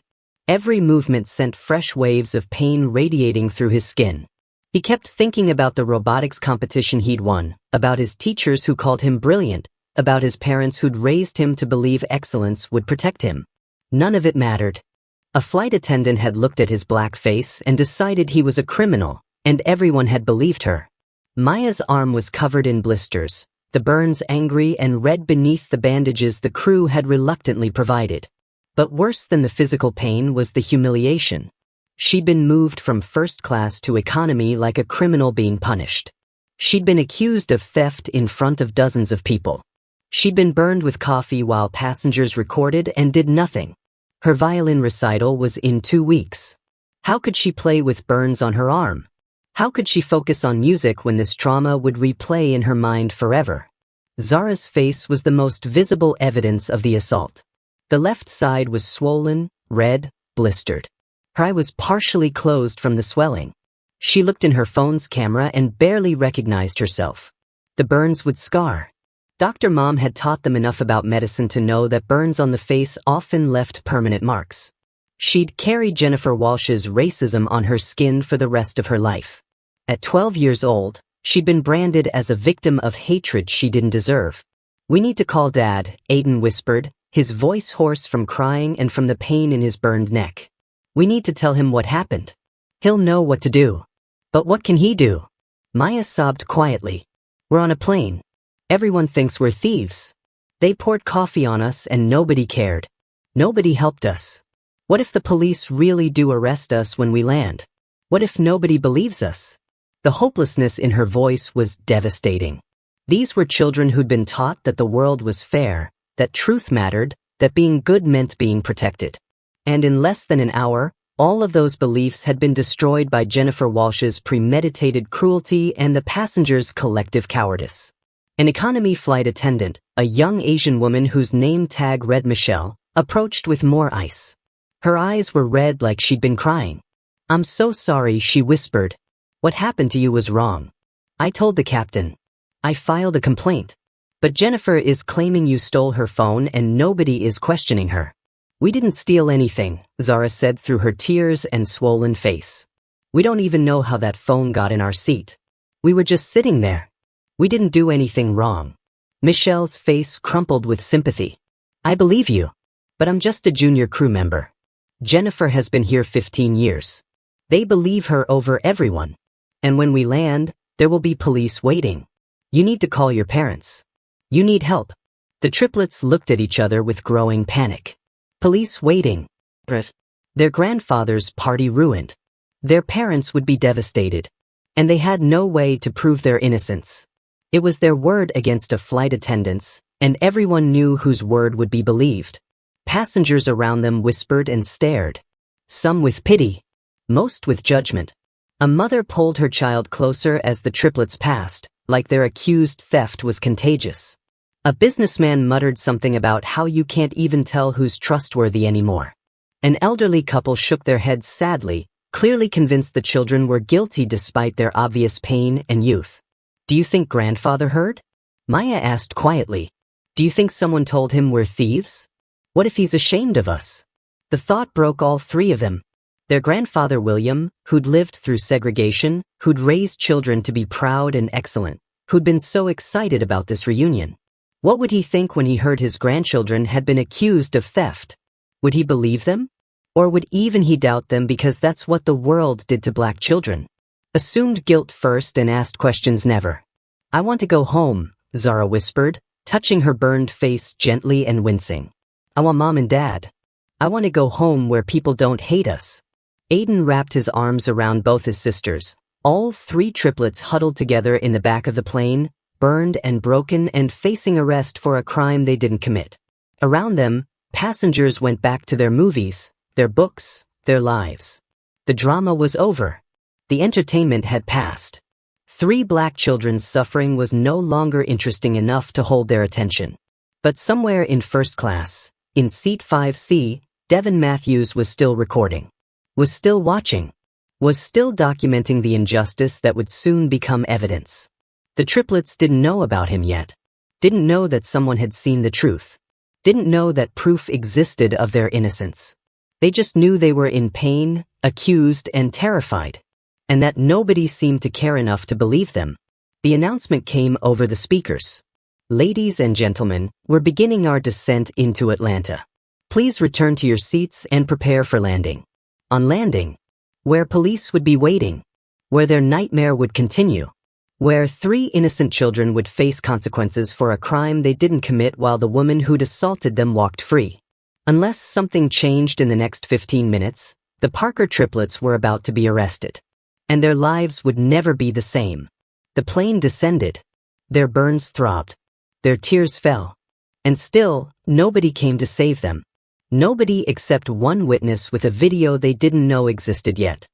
Speaker 1: Every movement sent fresh waves of pain radiating through his skin. He kept thinking about the robotics competition he'd won, about his teachers who called him brilliant, about his parents who'd raised him to believe excellence would protect him. None of it mattered. A flight attendant had looked at his black face and decided he was a criminal, and everyone had believed her. Maya's arm was covered in blisters, the burns angry and red beneath the bandages the crew had reluctantly provided. But worse than the physical pain was the humiliation. She'd been moved from first class to economy like a criminal being punished. She'd been accused of theft in front of dozens of people. She'd been burned with coffee while passengers recorded and did nothing. Her violin recital was in 2 weeks. How could she play with burns on her arm? How could she focus on music when this trauma would replay in her mind forever? Zara's face was the most visible evidence of the assault. The left side was swollen, red, blistered. Her eye was partially closed from the swelling. She looked in her phone's camera and barely recognized herself. The burns would scar. Dr. Mom had taught them enough about medicine to know that burns on the face often left permanent marks. She'd carried Jennifer Walsh's racism on her skin for the rest of her life. At 12 years old, she'd been branded as a victim of hatred she didn't deserve. "We need to call Dad," Aiden whispered, his voice hoarse from crying and from the pain in his burned neck. "We need to tell him what happened. He'll know what to do." "But what can he do?" Maya sobbed quietly. "We're on a plane. Everyone thinks we're thieves. They poured coffee on us and nobody cared. Nobody helped us. What if the police really do arrest us when we land? What if nobody believes us?" The hopelessness in her voice was devastating. These were children who'd been taught that the world was fair, that truth mattered, that being good meant being protected. And in less than an hour, all of those beliefs had been destroyed by Jennifer Walsh's premeditated cruelty and the passengers' collective cowardice. An economy flight attendant, a young Asian woman whose name tag read Michelle, approached with more ice. Her eyes were red like she'd been crying. "I'm so sorry," she whispered. "What happened to you was wrong. I told the captain. I filed a complaint. But Jennifer is claiming you stole her phone and nobody is questioning her." "We didn't steal anything," Zara said through her tears and swollen face. "We don't even know how that phone got in our seat. We were just sitting there. We didn't do anything wrong." Michelle's face crumpled with sympathy. I believe you. But I'm just a junior crew member. Jennifer has been here 15 years. They believe her over everyone. And when we land, there will be police waiting. You need to call your parents. You need help. The triplets looked at each other with growing panic. Police waiting. Their grandfather's party ruined. Their parents would be devastated. And they had no way to prove their innocence. It was their word against a flight attendant's, and everyone knew whose word would be believed. Passengers around them whispered and stared. Some with pity. Most with judgment. A mother pulled her child closer as the triplets passed, like their accused theft was contagious. A businessman muttered something about how you can't even tell who's trustworthy anymore. An elderly couple shook their heads sadly, clearly convinced the children were guilty despite their obvious pain and youth. Do you think grandfather heard? Maya asked quietly. Do you think someone told him we're thieves? What if he's ashamed of us? The thought broke all three of them. Their grandfather William, who'd lived through segregation, who'd raised children to be proud and excellent, who'd been so excited about this reunion. What would he think when he heard his grandchildren had been accused of theft? Would he believe them? Or would even he doubt them because that's what the world did to black children? Assumed guilt first and asked questions never. I want to go home, Zara whispered, touching her burned face gently and wincing. I want mom and dad. I want to go home where people don't hate us. Aiden wrapped his arms around both his sisters. All three triplets huddled together in the back of the plane, burned and broken and facing arrest for a crime they didn't commit. Around them, passengers went back to their movies, their books, their lives. The drama was over. The entertainment had passed. Three black children's suffering was no longer interesting enough to hold their attention. But somewhere in first class, in seat 5C, Devin Matthews was still recording. Was still watching. Was still documenting the injustice that would soon become evidence. The triplets didn't know about him yet. Didn't know that someone had seen the truth. Didn't know that proof existed of their innocence. They just knew they were in pain, accused, and terrified. And that nobody seemed to care enough to believe them. The announcement came over the speakers. Ladies and gentlemen, we're beginning our descent into Atlanta. Please return to your seats and prepare for landing. On landing, where police would be waiting, where their nightmare would continue, where three innocent children would face consequences for a crime they didn't commit while the woman who'd assaulted them walked free. Unless something changed in the next 15 minutes, the Parker triplets were about to be arrested. And their lives would never be the same. The plane descended. Their burns throbbed. Their tears fell. And still, nobody came to save them. Nobody except one witness with a video they didn't know existed yet.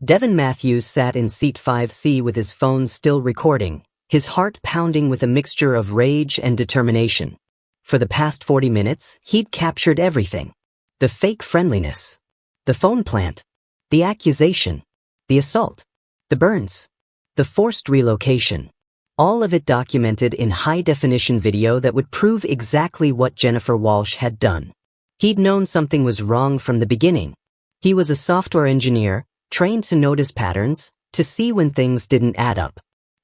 Speaker 1: Devin Matthews sat in seat 5C with his phone still recording, his heart pounding with a mixture of rage and determination. For the past 40 minutes, he'd captured everything. The fake friendliness. The phone plant. The accusation. The assault. The burns. The forced relocation. All of it documented in high-definition video that would prove exactly what Jennifer Walsh had done. He'd known something was wrong from the beginning. He was a software engineer, trained to notice patterns, to see when things didn't add up.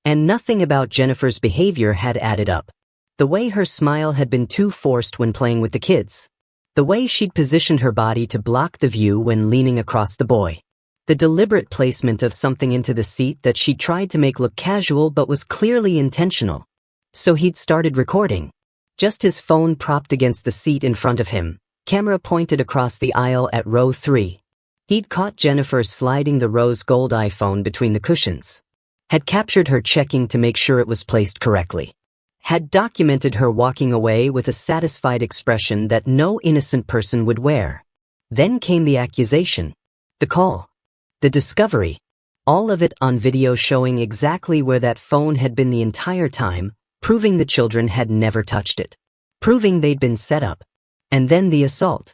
Speaker 1: And nothing about Jennifer's behavior had added up. The way her smile had been too forced when playing with the kids. The way she'd positioned her body to block the view when leaning across the boy. The deliberate placement of something into the seat that she tried to make look casual but was clearly intentional. So he'd started recording. Just his phone propped against the seat in front of him, camera pointed across the aisle at row 3. He'd caught Jennifer sliding the rose gold iPhone between the cushions. Had captured her checking to make sure it was placed correctly. Had documented her walking away with a satisfied expression that no innocent person would wear. Then came the accusation. The call. The discovery. All of it on video showing exactly where that phone had been the entire time, proving the children had never touched it. Proving they'd been set up. And then the assault.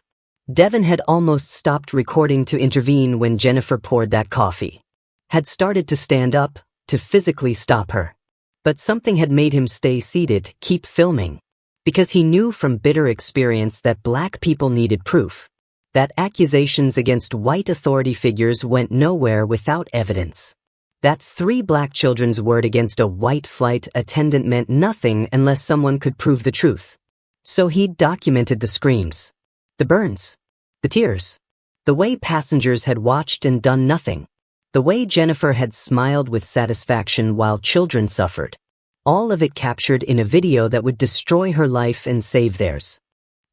Speaker 1: Devin had almost stopped recording to intervene when Jennifer poured that coffee. Had started to stand up, to physically stop her. But something had made him stay seated, keep filming. Because he knew from bitter experience that black people needed proof. That accusations against white authority figures went nowhere without evidence. That 3 black children's word against a white flight attendant meant nothing unless someone could prove the truth. So he'd documented the screams, the burns, the tears, the way passengers had watched and done nothing, the way Jennifer had smiled with satisfaction while children suffered. All of it captured in a video that would destroy her life and save theirs.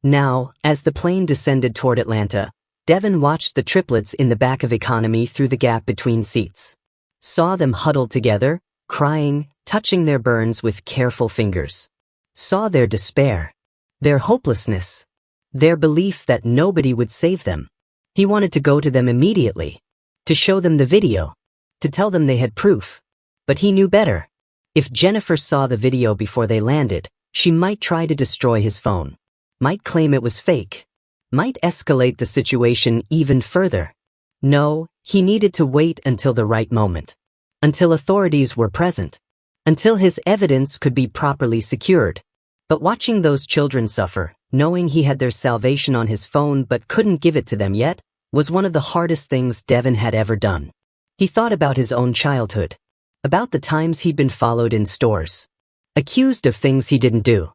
Speaker 1: Now, as the plane descended toward Atlanta, Devin watched the triplets in the back of economy through the gap between seats. Saw them huddled together, crying, touching their burns with careful fingers. Saw their despair, their hopelessness, their belief that nobody would save them. He wanted to go to them immediately, to show them the video, to tell them they had proof. But he knew better. If Jennifer saw the video before they landed, she might try to destroy his phone, might claim it was fake, might escalate the situation even further. No, he needed to wait until the right moment, until authorities were present, until his evidence could be properly secured. But watching those children suffer, knowing he had their salvation on his phone but couldn't give it to them yet, was one of the hardest things Devin had ever done. He thought about his own childhood, about the times he'd been followed in stores, accused of things he didn't do,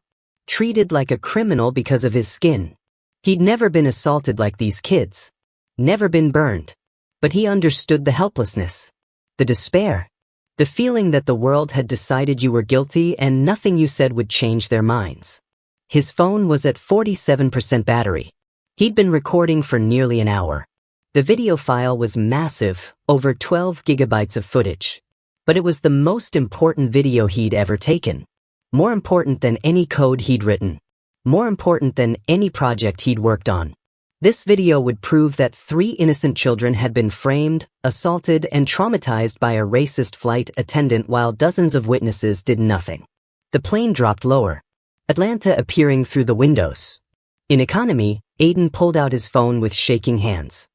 Speaker 1: treated like a criminal because of his skin. He'd never been assaulted like these kids, never been burned, but he understood the helplessness, the despair, the feeling that the world had decided you were guilty and nothing you said would change their minds. His phone was at 47% battery. He'd been recording for nearly an hour. The video file was massive, over 12 gigabytes of footage. But it was the most important video he'd ever taken. More important than any code he'd written. More important than any project he'd worked on. This video would prove that 3 innocent children had been framed, assaulted, and traumatized by a racist flight attendant while dozens of witnesses did nothing. The plane dropped lower, Atlanta appearing through the windows. In economy, Aiden pulled out his phone with shaking hands.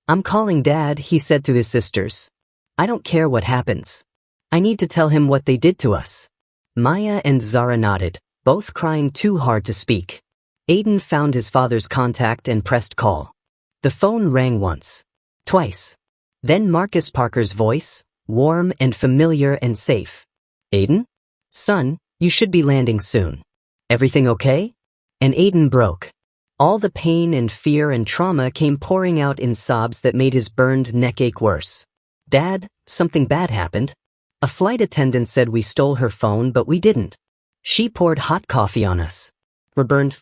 Speaker 1: "I'm calling Dad," he said to his sisters. "I don't care what happens. I need to tell him what they did to us." Maya and Zara nodded, both crying too hard to speak. Aiden found his father's contact and pressed call. The phone rang once, twice. Then Marcus Parker's voice, warm and familiar and safe. "Aiden? Son, you should be landing soon. Everything okay?" And Aiden broke. All the pain and fear and trauma came pouring out in sobs that made his burned neck ache worse. "Dad, something bad happened. A flight attendant said we stole her phone, but we didn't. She poured hot coffee on us. We're burned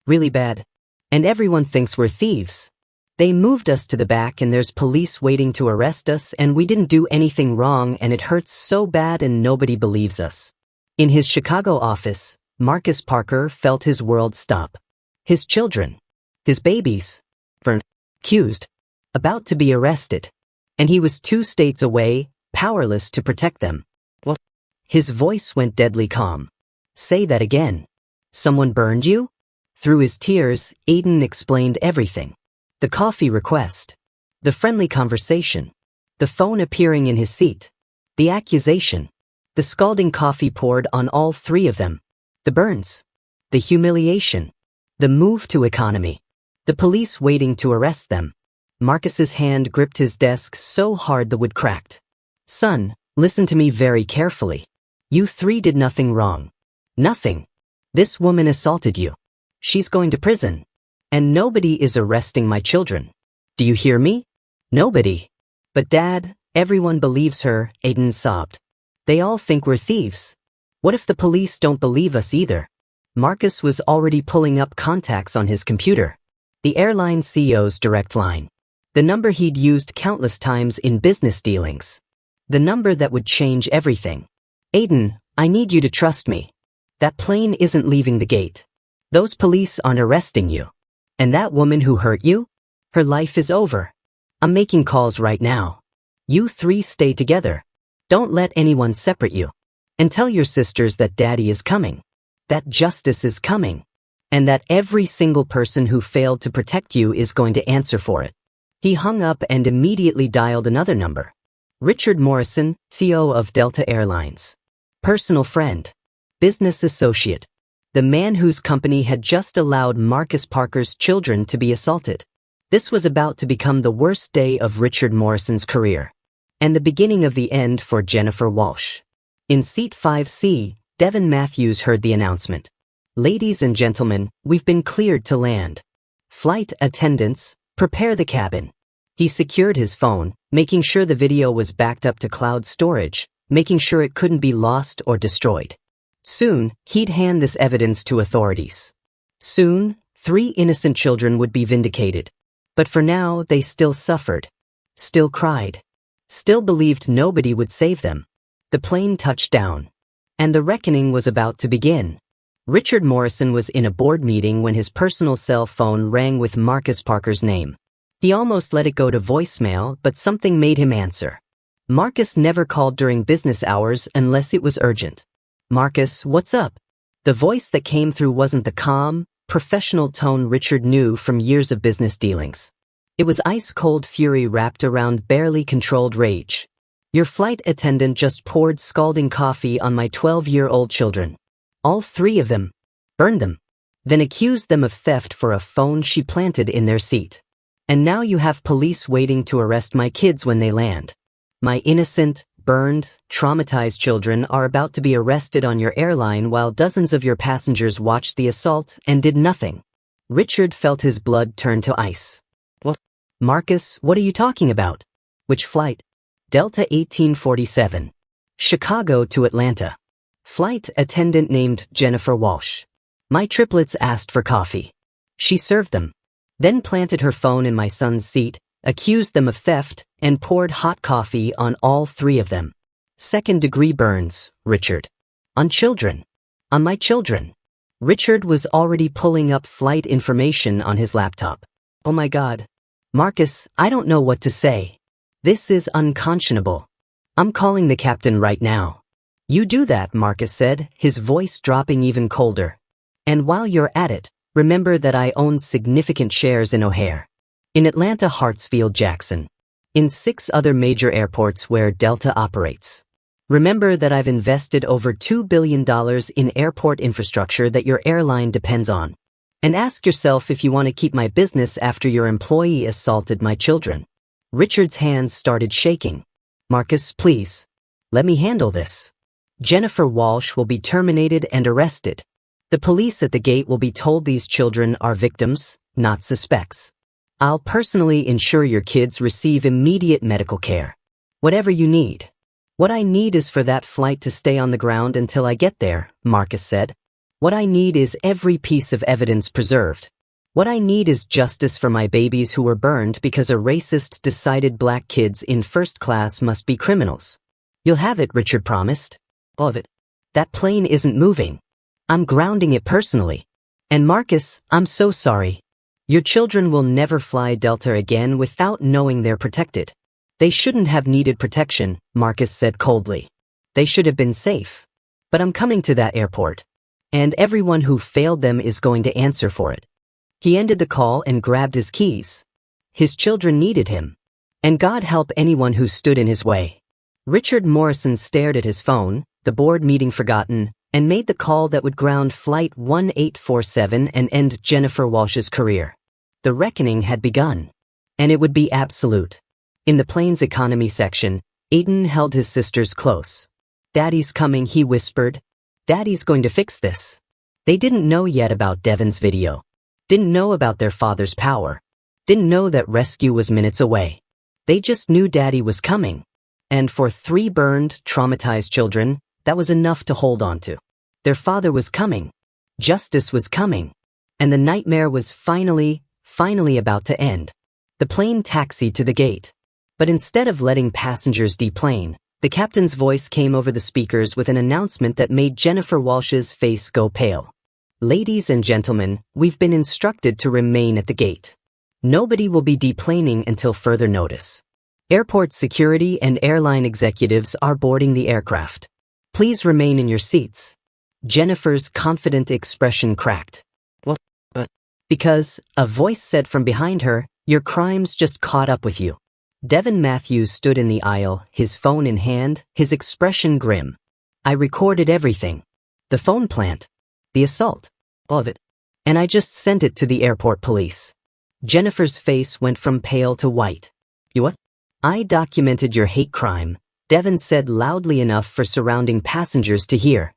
Speaker 1: really bad. And everyone thinks we're thieves. They moved us to the back and there's police waiting to arrest us and we didn't do anything wrong and it hurts so bad and nobody believes us." In his Chicago office, Marcus Parker felt his world stop. His children, his babies, burned, accused, about to be arrested. And he was 2 states away, powerless to protect them. "What?" His voice went deadly calm. "Say that again. Someone burned you?" Through his tears, Aiden explained everything. The coffee request, the friendly conversation, the phone appearing in his seat, the accusation, the scalding coffee poured on all 3 of them, the burns, the humiliation, the move to economy, the police waiting to arrest them. Marcus's hand gripped his desk so hard the wood cracked. "Son, listen to me very carefully. You 3 did nothing wrong. Nothing. This woman assaulted you. She's going to prison. And nobody is arresting my children. Do you hear me? Nobody." "But Dad, everyone believes her," Aiden sobbed. "They all think we're thieves. What if the police don't believe us either?" Marcus was already pulling up contacts on his computer. The airline CEO's direct line. The number he'd used countless times in business dealings. The number that would change everything. "Aiden, I need you to trust me. That plane isn't leaving the gate. Those police aren't arresting you. And that woman who hurt you? Her life is over. I'm making calls right now. You 3 stay together. Don't let anyone separate you. And tell your sisters that Daddy is coming. That justice is coming. And that every single person who failed to protect you is going to answer for it." He hung up and immediately dialed another number. Richard Morrison, CEO of Delta Airlines. Personal friend. Business associate. The man whose company had just allowed Marcus Parker's children to be assaulted. This was about to become the worst day of Richard Morrison's career. and the beginning of the end for Jennifer Walsh. In seat 5C, Devin Matthews heard the announcement. Ladies and gentlemen, we've been cleared to land. Flight attendants, prepare the cabin. He secured his phone, making sure the video was backed up to cloud storage, making sure it couldn't be lost or destroyed. Soon, he'd hand this evidence to authorities. Soon, 3 innocent children would be vindicated. But for now, they still suffered. Still cried. Still believed nobody would save them. The plane touched down. And the reckoning was about to begin. Richard Morrison was in a board meeting when his personal cell phone rang with Marcus Parker's name. He almost let it go to voicemail, but something made him answer. Marcus never called during business hours unless it was urgent. "Marcus, what's up?" The voice that came through wasn't the calm, professional tone Richard knew from years of business dealings. It was ice-cold fury wrapped around barely controlled rage. "Your flight attendant just poured scalding coffee on my 12-year-old children. All 3 of them. Burned them. Then accused them of theft for a phone she planted in their seat. And now you have police waiting to arrest my kids when they land. My innocent, burned, traumatized children are about to be arrested on your airline while dozens of your passengers watched the assault and did nothing." Richard felt his blood turn to ice. "What? Marcus, what are you talking about?" "Which flight?" "Delta 1847. Chicago to Atlanta. Flight attendant named Jennifer Walsh. My triplets asked for coffee. She served them. Then planted her phone in my son's seat, accused them of theft, and poured hot coffee on all 3 of them. Second-degree burns, Richard. On children. On my children." Richard was already pulling up flight information on his laptop. "Oh my God. Marcus, I don't know what to say. This is unconscionable. I'm calling the captain right now." "You do that," Marcus said, his voice dropping even colder. "And while you're at it, remember that I own significant shares in O'Hare. In Atlanta, Hartsfield, Jackson. In 6 other major airports where Delta operates. Remember that I've invested over $2 billion in airport infrastructure that your airline depends on. And ask yourself if you want to keep my business after your employee assaulted my children." Richard's hands started shaking. "Marcus, please. Let me handle this. Jennifer Walsh will be terminated and arrested. The police at the gate will be told these children are victims, not suspects. I'll personally ensure your kids receive immediate medical care. Whatever you need. What I need is for that flight to stay on the ground until I get there," Marcus said. "What I need is every piece of evidence preserved. What I need is justice for my babies who were burned because a racist decided black kids in first class must be criminals." "You'll have it," Richard promised. "All of it. That plane isn't moving. I'm grounding it personally. And Marcus, I'm so sorry. Your children will never fly Delta again without knowing they're protected. They shouldn't have needed protection," Marcus said coldly. "They should have been safe. But I'm coming to that airport. And everyone who failed them is going to answer for it." He ended the call and grabbed his keys. His children needed him. And God help anyone who stood in his way. Richard Morrison stared at his phone, the board meeting forgotten, and made the call that would ground Flight 1847 and end Jennifer Walsh's career. The reckoning had begun. And it would be absolute. In the plane's economy section, Aiden held his sisters close. "Daddy's coming," he whispered. "Daddy's going to fix this." They didn't know yet about Devin's video. Didn't know about their father's power. Didn't know that rescue was minutes away. They just knew Daddy was coming. And for 3 burned, traumatized children, that was enough to hold on to. Their father was coming. Justice was coming. And the nightmare was finally about to end. The plane taxied to the gate. But instead of letting passengers deplane, the captain's voice came over the speakers with an announcement that made Jennifer Walsh's face go pale. "Ladies and gentlemen, we've been instructed to remain at the gate. Nobody will be deplaning until further notice. Airport security and airline executives are boarding the aircraft. Please remain in your seats." Jennifer's confident expression cracked. "What? Because," a voice said from behind her, "your crimes just caught up with you." Devin Matthews stood in the aisle, his phone in hand, his expression grim. "I recorded everything. The phone plant. The assault. All of it. And I just sent it to the airport police." Jennifer's face went from pale to white. "You what?" I documented your hate crime, Devon said loudly enough for surrounding passengers to hear.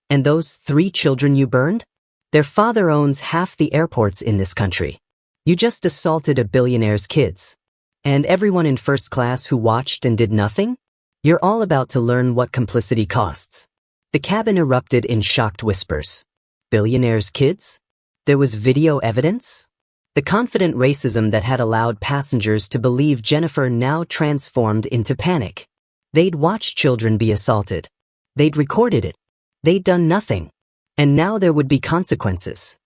Speaker 1: And those 3 children you burned? Their father owns half the airports in this country. You just assaulted a billionaire's kids. And everyone in first class who watched and did nothing? You're all about to learn what complicity costs. The cabin erupted in shocked whispers. Billionaire's kids? There was video evidence? The confident racism that had allowed passengers to believe Jennifer now transformed into panic. They'd watched children be assaulted. They'd recorded it. They'd done nothing. And now there would be consequences.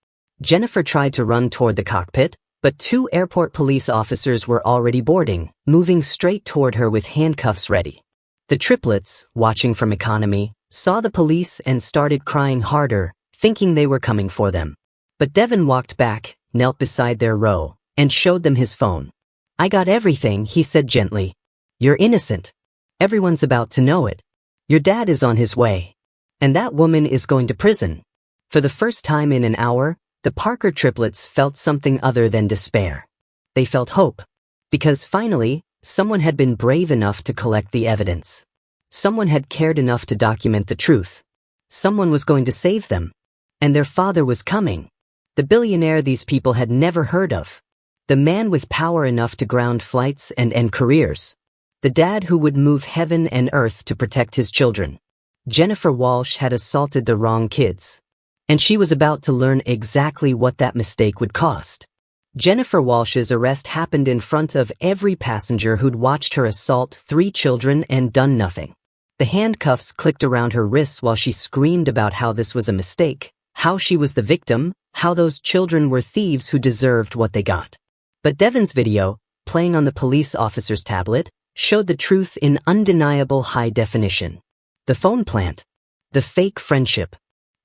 Speaker 1: Jennifer tried to run toward the cockpit, but 2 airport police officers were already boarding, moving straight toward her with handcuffs ready. The triplets, watching from economy, saw the police and started crying harder, thinking they were coming for them. But Devon walked back, knelt beside their row, and showed them his phone. I got everything, he said gently. You're innocent. Everyone's about to know it. Your dad is on his way. And that woman is going to prison. For the first time in an hour, the Parker triplets felt something other than despair. They felt hope. Because finally, someone had been brave enough to collect the evidence. Someone had cared enough to document the truth. Someone was going to save them. And their father was coming. The billionaire these people had never heard of. The man with power enough to ground flights and end careers. The dad who would move heaven and earth to protect his children. Jennifer Walsh had assaulted the wrong kids. And she was about to learn exactly what that mistake would cost. Jennifer Walsh's arrest happened in front of every passenger who'd watched her assault 3 children and done nothing. The handcuffs clicked around her wrists while she screamed about how this was a mistake, how she was the victim, how those children were thieves who deserved what they got. But Devon's video, playing on the police officer's tablet, showed the truth in undeniable high definition. The phone plant. The fake friendship.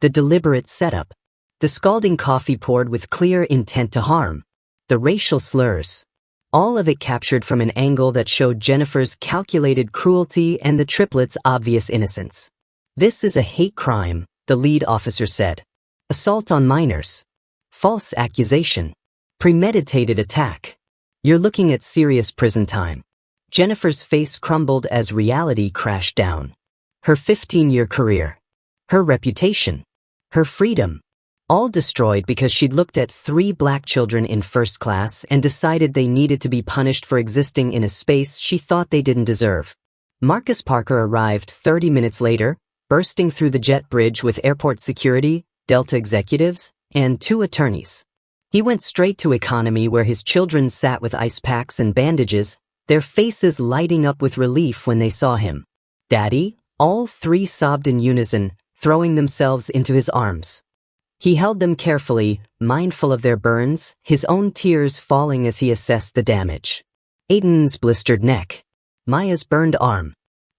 Speaker 1: The deliberate setup. The scalding coffee poured with clear intent to harm. The racial slurs. All of it captured from an angle that showed Jennifer's calculated cruelty and the triplets' obvious innocence. This is a hate crime, the lead officer said. Assault on minors. False accusation. Premeditated attack. You're looking at serious prison time. Jennifer's face crumbled as reality crashed down. Her 15-year career. Her reputation. Her freedom. All destroyed because she'd looked at 3 black children in first class and decided they needed to be punished for existing in a space she thought they didn't deserve. Marcus Parker arrived 30 minutes later, bursting through the jet bridge with airport security, Delta executives, and 2 attorneys. He went straight to economy where his children sat with ice packs and bandages, their faces lighting up with relief when they saw him. Daddy, all 3 sobbed in unison, throwing themselves into his arms. He held them carefully, mindful of their burns, his own tears falling as he assessed the damage. Aiden's blistered neck. Maya's burned arm.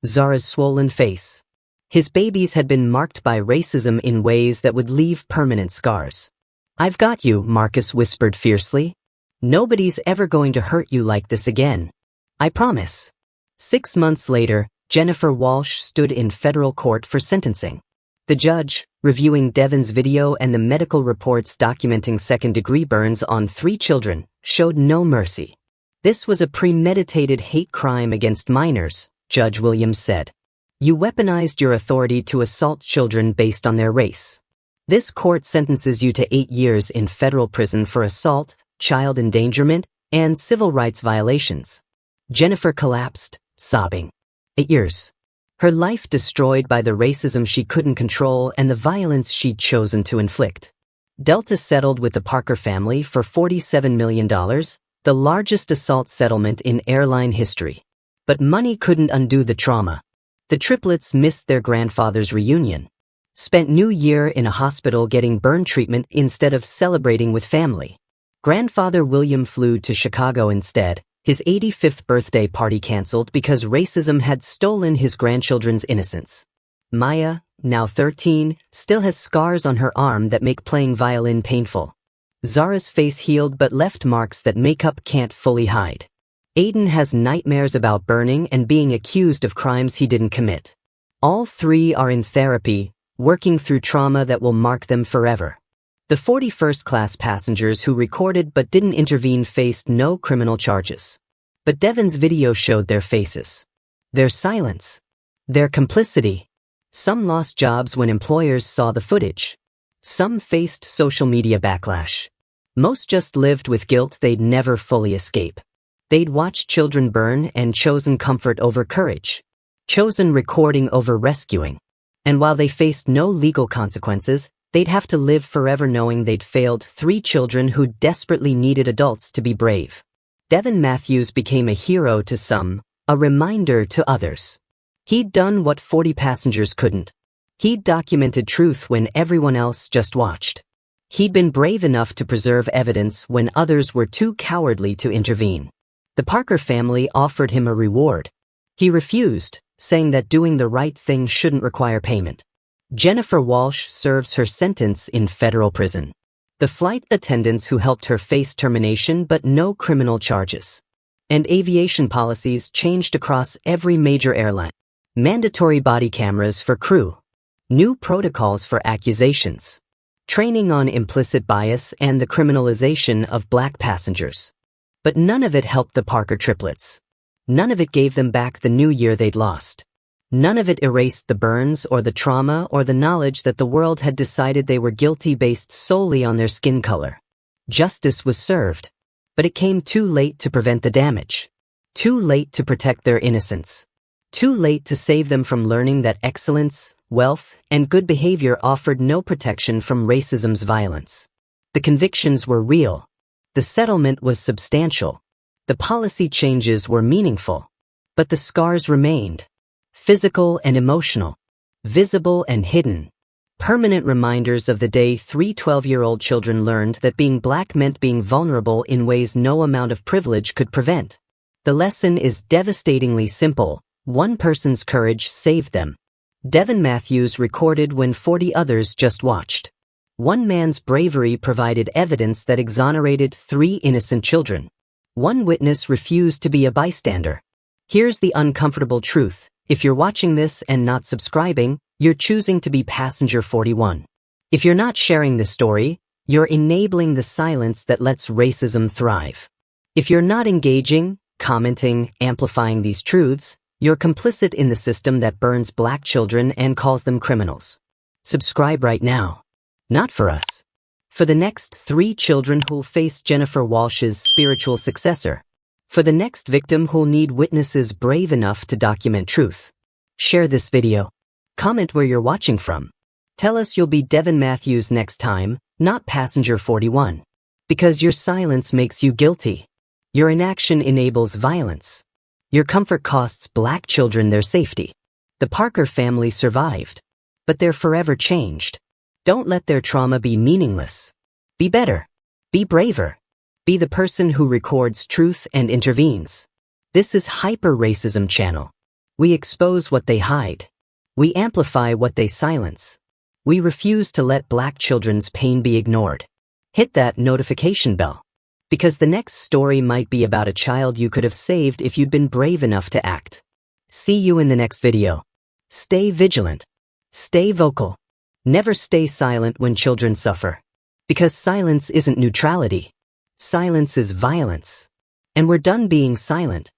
Speaker 1: Zara's swollen face. His babies had been marked by racism in ways that would leave permanent scars. I've got you, Marcus whispered fiercely. Nobody's ever going to hurt you like this again. I promise. 6 months later, Jennifer Walsh stood in federal court for sentencing. The judge, reviewing Devon's video and the medical reports documenting second-degree burns on 3 children, showed no mercy. This was a premeditated hate crime against minors, Judge Williams said. You weaponized your authority to assault children based on their race. This court sentences you to 8 years in federal prison for assault, child endangerment, and civil rights violations. Jennifer collapsed, sobbing. 8 years. Her life destroyed by the racism she couldn't control and the violence she'd chosen to inflict. Delta settled with the Parker family for $47 million, the largest assault settlement in airline history. But money couldn't undo the trauma. The triplets missed their grandfather's reunion. Spent New Year in a hospital getting burn treatment instead of celebrating with family. Grandfather William flew to Chicago instead. His 85th birthday party canceled because racism had stolen his grandchildren's innocence. Maya, now 13, still has scars on her arm that make playing violin painful. Zara's face healed but left marks that makeup can't fully hide. Aiden has nightmares about burning and being accused of crimes he didn't commit. All 3 are in therapy, working through trauma that will mark them forever. The 41st class passengers who recorded but didn't intervene faced no criminal charges. But Devon's video showed their faces. Their silence. Their complicity. Some lost jobs when employers saw the footage. Some faced social media backlash. Most just lived with guilt they'd never fully escape. They'd watched children burn and chosen comfort over courage. Chosen recording over rescuing. And while they faced no legal consequences, they'd have to live forever knowing they'd failed 3 children who desperately needed adults to be brave. Devon Matthews became a hero to some, a reminder to others. He'd done what 40 passengers couldn't. He'd documented truth when everyone else just watched. He'd been brave enough to preserve evidence when others were too cowardly to intervene. The Parker family offered him a reward. He refused, saying that doing the right thing shouldn't require payment. Jennifer Walsh serves her sentence in federal prison. The flight attendants who helped her face termination but no criminal charges. And aviation policies changed across every major airline. Mandatory body cameras for crew. New protocols for accusations. Training on implicit bias and the criminalization of black passengers. But none of it helped the Parker triplets. None of it gave them back the new year they'd lost. None of it erased the burns or the trauma or the knowledge that the world had decided they were guilty based solely on their skin color. Justice was served, but it came too late to prevent the damage. Too late to protect their innocence. Too late to save them from learning that excellence, wealth, and good behavior offered no protection from racism's violence. The convictions were real. The settlement was substantial. The policy changes were meaningful. But the scars remained. Physical and emotional. Visible and hidden. Permanent reminders of the day 3 12-year-old children learned that being black meant being vulnerable in ways no amount of privilege could prevent. The lesson is devastatingly simple. One person's courage saved them. Devon Matthews recorded when 40 others just watched. One man's bravery provided evidence that exonerated 3 innocent children. One witness refused to be a bystander. Here's the uncomfortable truth. If you're watching this and not subscribing, you're choosing to be passenger 41. If you're not sharing this story, you're enabling the silence that lets racism thrive. If you're not engaging, commenting, amplifying these truths, you're complicit in the system that burns black children and calls them criminals. Subscribe right now. Not for us. For the next 3 children who'll face Jennifer Walsh's spiritual successor. For the next victim who'll need witnesses brave enough to document truth. Share this video. Comment where you're watching from. Tell us you'll be Devon Matthews next time, not passenger 41. Because your silence makes you guilty. Your inaction enables violence. Your comfort costs black children their safety. The Parker family survived. But they're forever changed. Don't let their trauma be meaningless. Be better. Be braver. Be the person who records truth and intervenes. This is Hyper Racism Channel. We expose what they hide. We amplify what they silence. We refuse to let black children's pain be ignored. Hit that notification bell. Because the next story might be about a child you could have saved if you'd been brave enough to act. See you in the next video. Stay vigilant. Stay vocal. Never stay silent when children suffer. Because silence isn't neutrality. Silence is violence. And we're done being silent.